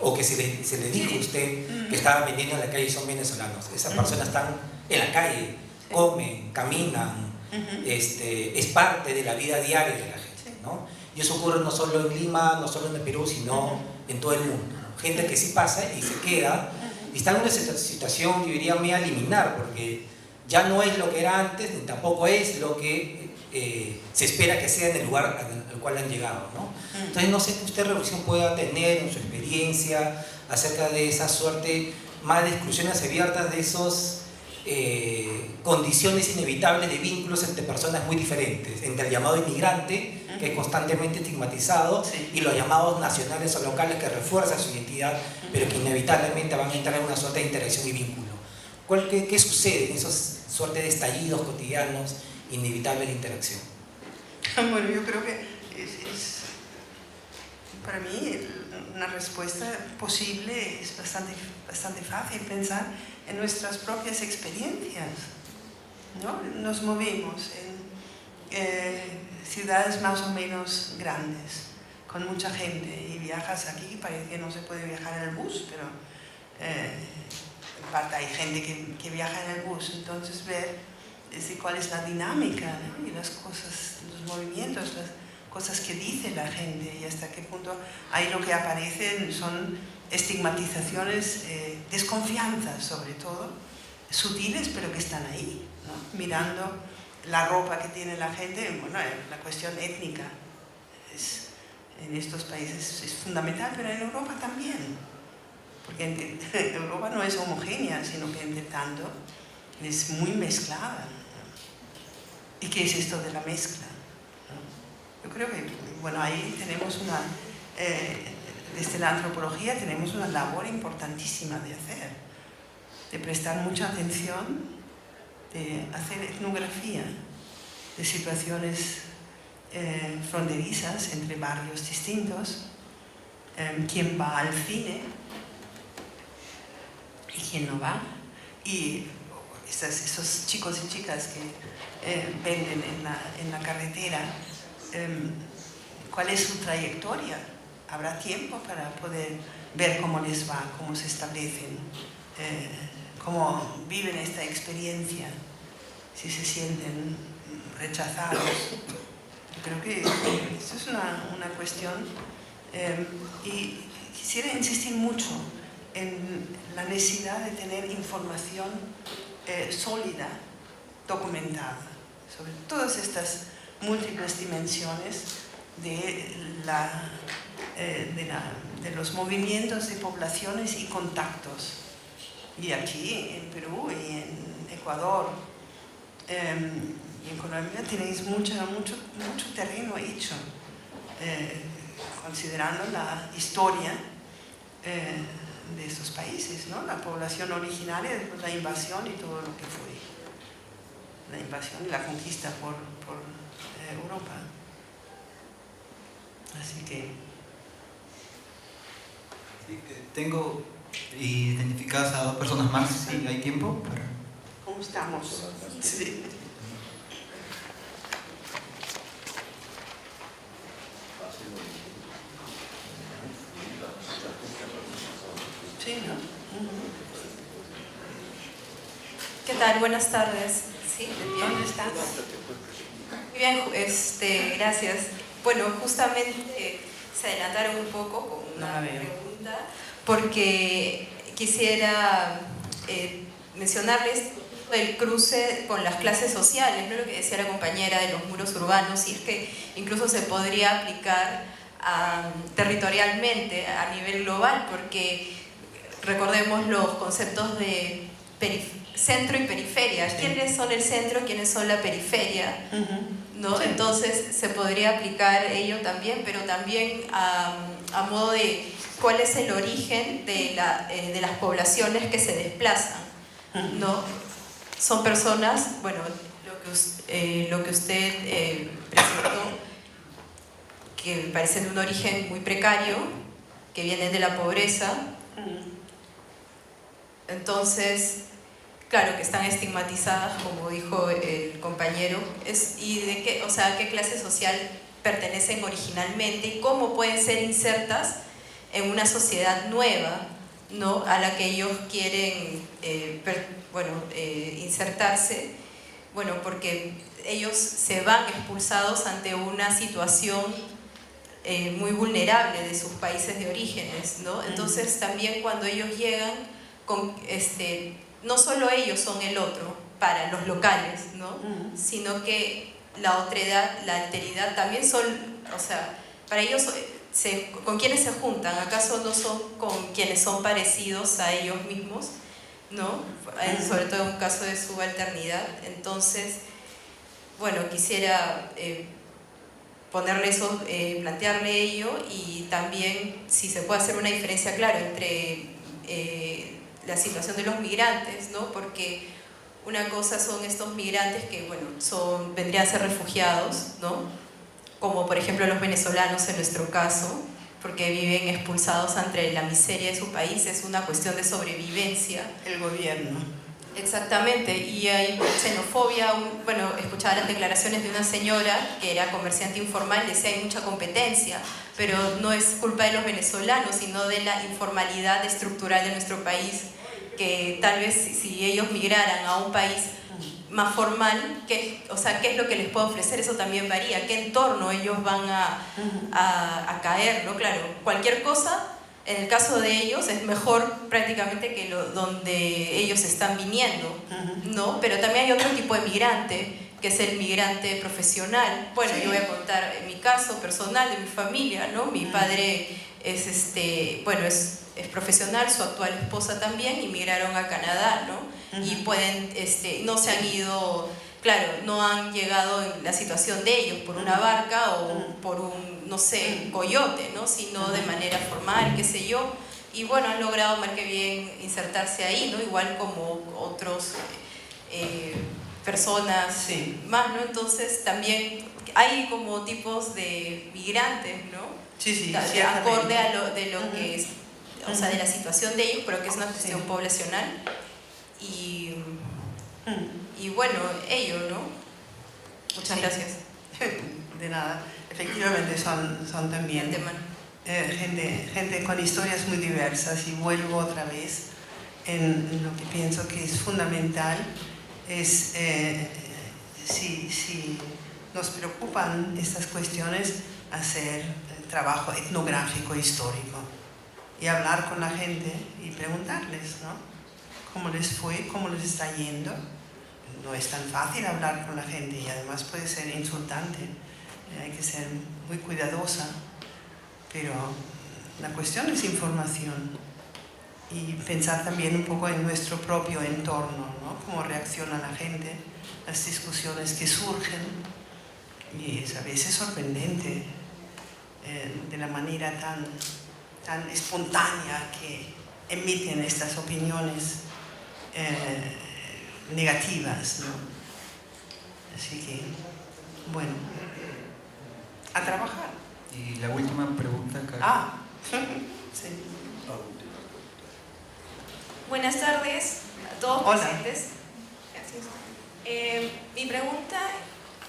o que se le dijo a usted que estaban vendiendo en la calle, son venezolanos. Esas personas están en la calle, comen, caminan, es parte de la vida diaria de la gente, ¿no? Y eso ocurre no solo en Lima, no solo en el Perú, sino en todo el mundo, ¿no? Gente que sí pasa y se queda, y está en una situación, yo diría, media liminar, porque ya no es lo que era antes, ni tampoco es lo que se espera que sea en el lugar al cual han llegado, ¿no? Entonces no sé qué usted reflexión pueda tener en su experiencia acerca de esa suerte más de exclusiones abiertas, de esos condiciones inevitables de vínculos entre personas muy diferentes, entre el llamado inmigrante, que es constantemente estigmatizado, y los llamados nacionales o locales que refuerzan su identidad, pero que inevitablemente van a entrar en una suerte de interacción y vínculo. ¿Qué sucede en esos suerte de estallidos cotidianos inevitables de interacción? Bueno, yo creo que es para mí una respuesta posible. Es bastante fácil pensar en nuestras propias experiencias, ¿no? Nos movemos en ciudades más o menos grandes, con mucha gente, y viajas aquí, parece que no se puede viajar en el bus, pero en parte hay gente que viaja en el bus, entonces ver cuál es la dinámica, ¿no? Y las cosas, los movimientos, las cosas que dice la gente, y hasta qué punto ahí lo que aparecen son estigmatizaciones, desconfianzas sobre todo, sutiles pero que están ahí, ¿no? Mirando la ropa que tiene la gente. Bueno, la cuestión étnica en estos países es fundamental, pero en Europa también, porque Europa no es homogénea, sino que entre tanto es muy mezclada. ¿Y qué es esto de la mezcla? Yo creo que, bueno, ahí tenemos desde la antropología tenemos una labor importantísima de hacer, de prestar mucha atención, de hacer etnografía de situaciones fronterizas entre barrios distintos, quién va al cine y quién no va, y esos chicos y chicas que venden en la carretera, cuál es su trayectoria. Habrá tiempo para poder ver cómo les va, cómo se establecen, cómo viven esta experiencia, si se sienten rechazados. Yo creo que esto es una cuestión, y quisiera insistir mucho en la necesidad de tener información sólida, documentada, sobre todas estas múltiples dimensiones de los movimientos de poblaciones y contactos. Y aquí en Perú y en Ecuador y en Colombia tenéis mucho terreno hecho, considerando la historia de estos países, ¿no? La población originaria, después la invasión y todo lo que fue la invasión y la conquista por Europa. Así que sí, tengo identificadas a 2 personas más. Sí, ¿hay tiempo para...? ¿Cómo estamos? Sí. Sí, ¿no? ¿Qué tal? Buenas tardes. ¿Sí? ¿Dónde estás? Muy bien, gracias. Bueno, justamente se adelantaron un poco con una pregunta, porque quisiera mencionarles del cruce con las clases sociales, ¿no? Lo que decía la compañera de los muros urbanos, y es que incluso se podría aplicar territorialmente a nivel global, porque recordemos los conceptos de centro y periferia. Sí. ¿Quiénes son el centro? ¿Quiénes son la periferia? ¿No? Sí. Entonces se podría aplicar ello también, pero también a modo de cuál es el origen de las poblaciones que se desplazan, ¿no? Son personas, bueno, lo que usted presentó, que me parece de un origen muy precario, que vienen de la pobreza. Entonces, claro, que están estigmatizadas, como dijo el compañero, y de qué, o sea, qué clase social pertenecen originalmente y cómo pueden ser insertas en una sociedad nueva, ¿no? A la que ellos quieren insertarse, bueno, porque ellos se van expulsados ante una situación muy vulnerable de sus países de orígenes, ¿no? Entonces también cuando ellos llegan, no solo ellos son el otro para los locales, ¿no? Sino que la otredad, la alteridad también son, o sea, para ellos, ¿con quiénes se juntan? ¿Acaso no son con quienes son parecidos a ellos mismos? ¿No? Sobre todo en un caso de subalternidad. Entonces, bueno, quisiera ponerle eso, plantearle ello, y también si se puede hacer una diferencia clara entre la situación de los migrantes, ¿no? Porque una cosa son estos migrantes que, bueno, vendrían a ser refugiados, ¿no? Como por ejemplo los venezolanos en nuestro caso, porque viven expulsados ante la miseria de su país, es una cuestión de sobrevivencia. El gobierno. Exactamente, y hay xenofobia. Bueno, escuchaba las declaraciones de una señora que era comerciante informal, decía hay mucha competencia, pero no es culpa de los venezolanos, sino de la informalidad estructural de nuestro país, que tal vez si ellos migraran a un país más formal, ¿qué es lo que les puede ofrecer? Eso también varía, qué entorno ellos van a caer, ¿no? Claro, cualquier cosa, en el caso de ellos, es mejor prácticamente que donde ellos están viniendo, ¿no? Pero también hay otro tipo de migrante, que es el migrante profesional. Bueno, yo voy a contar mi caso personal de mi familia, ¿no? Mi padre es profesional, su actual esposa también, y migraron a Canadá, ¿no? Y pueden, no se han ido, claro, no han llegado en la situación de ellos por una barca o por un, no sé, coyote, ¿no? Sino de manera formal, qué sé yo, y bueno, han logrado más que bien insertarse ahí, ¿no? Igual como otros personas más, ¿no? Entonces también hay como tipos de migrantes, ¿no? Sí, de acorde a lo que es, o sea, de la situación de ellos, pero que es una cuestión poblacional. Y bueno, ello, ¿no? Muchas gracias. De nada. Efectivamente son también gente con historias muy diversas, y vuelvo otra vez en lo que pienso que es fundamental, es si nos preocupan estas cuestiones, hacer trabajo etnográfico histórico y hablar con la gente y preguntarles, ¿no? ¿Cómo les fue? ¿Cómo les está yendo? No es tan fácil hablar con la gente y además puede ser insultante. Hay que ser muy cuidadosa, pero la cuestión es información y pensar también un poco en nuestro propio entorno, ¿no? Cómo reacciona la gente, las discusiones que surgen, y es a veces sorprendente de la manera tan espontánea que emiten estas opiniones negativas, ¿no? Así que, bueno, a trabajar. Y la última pregunta, Karen. Sí. Buenas tardes a todos Hola. presentes. Gracias. Mi pregunta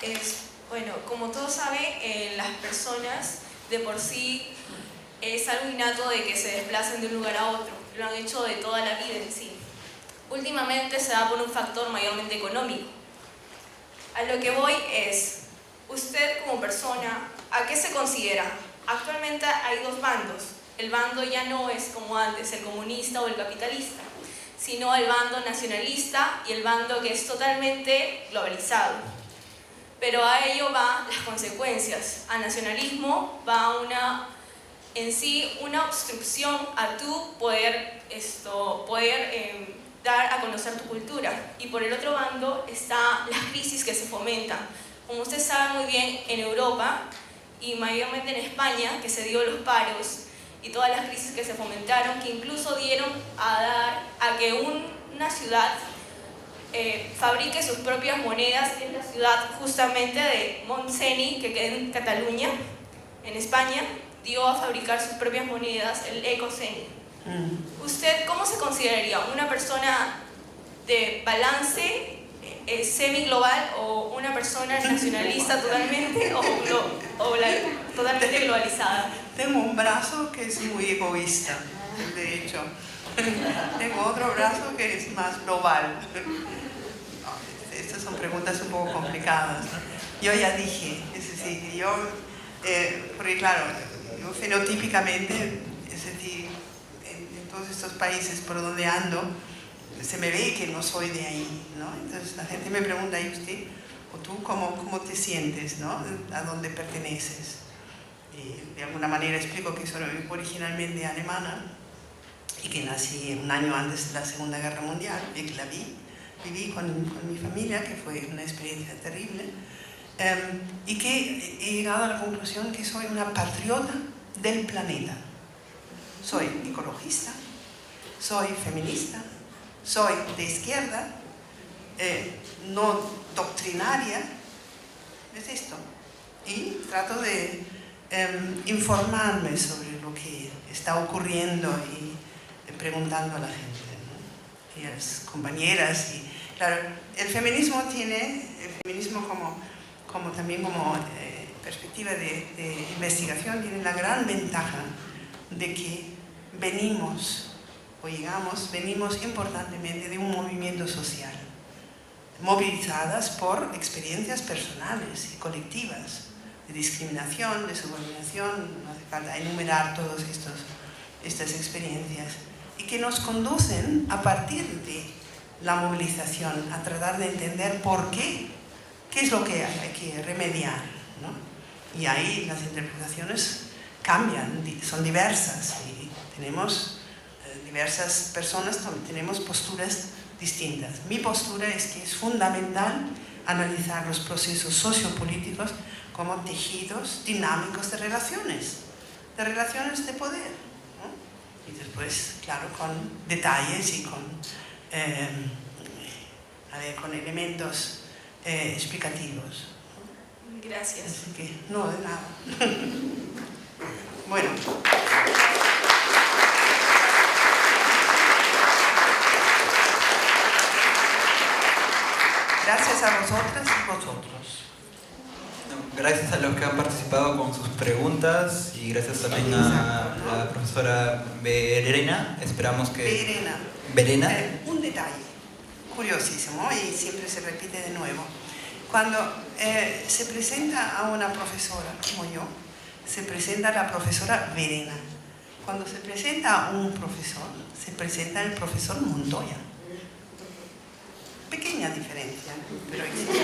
es, bueno, como todos saben, las personas de por sí es algo innato de que se desplacen de un lugar a otro. Lo han hecho de toda la vida en sí. Últimamente se da por un factor mayormente económico. A lo que voy es, usted como persona, ¿a qué se considera? Actualmente hay dos bandos. El bando ya no es como antes, el comunista o el capitalista, sino al bando nacionalista y el bando que es totalmente globalizado. Pero a ello van las consecuencias. Al nacionalismo va una obstrucción a tu poder dar a conocer tu cultura. Y por el otro bando están las crisis que se fomentan. Como usted sabe muy bien, en Europa y mayormente en España, que se dio los paros y todas las crisis que se fomentaron, que incluso dieron a que una ciudad fabrique sus propias monedas. Es la ciudad justamente de Montseny, que queda en Cataluña, en España, dio a fabricar sus propias monedas, el Ecoceni. ¿Usted cómo se consideraría? ¿Una persona de balance semi-global o una persona nacionalista totalmente totalmente globalizada? Tengo un brazo que es muy egoísta, de hecho. Tengo otro brazo que es más global. Estas son preguntas un poco complicadas, ¿no? Yo ya dije, es decir, porque claro, yo fenotípicamente, es decir, en todos estos países por donde ando, se me ve que no soy de ahí, ¿no? Entonces la gente me pregunta, ¿y usted? ¿O tú cómo te sientes, ¿no? ¿A dónde perteneces? Y de alguna manera explico que soy originalmente alemana y que nací un año antes de la Segunda Guerra Mundial y que la viví con mi familia, que fue una experiencia terrible, y que he llegado a la conclusión que soy una patriota del planeta. Soy ecologista, soy feminista, soy de izquierda, no doctrinaria, es esto. Y trato de informarme sobre lo que está ocurriendo y preguntando a la gente, ¿no? Y a las compañeras. Y, claro, el feminismo también como perspectiva de investigación tiene la gran ventaja de que venimos importantemente de un movimiento social, movilizadas por experiencias personales y colectivas, de discriminación, de subordinación, no hace falta enumerar todas estas experiencias, y que nos conducen a partir de la movilización a tratar de entender por qué es lo que hay que remediar, ¿no? Y ahí las interpretaciones cambian, son diversas, y tenemos diversas personas, tenemos posturas distintas. Mi postura es que es fundamental analizar los procesos sociopolíticos como tejidos dinámicos de relaciones de poder, ¿no? Y después, claro, con detalles y con elementos explicativos. Gracias. Así que, no, de nada. Bueno. Gracias a vosotras y vosotros. Gracias a los que han participado con sus preguntas y gracias también a la profesora Verena. Esperamos que... Verena. Un detalle curiosísimo y siempre se repite de nuevo. Cuando se presenta a una profesora como yo, se presenta a la profesora Verena. Cuando se presenta a un profesor, se presenta el profesor Montoya. Pequeña diferencia, pero existe.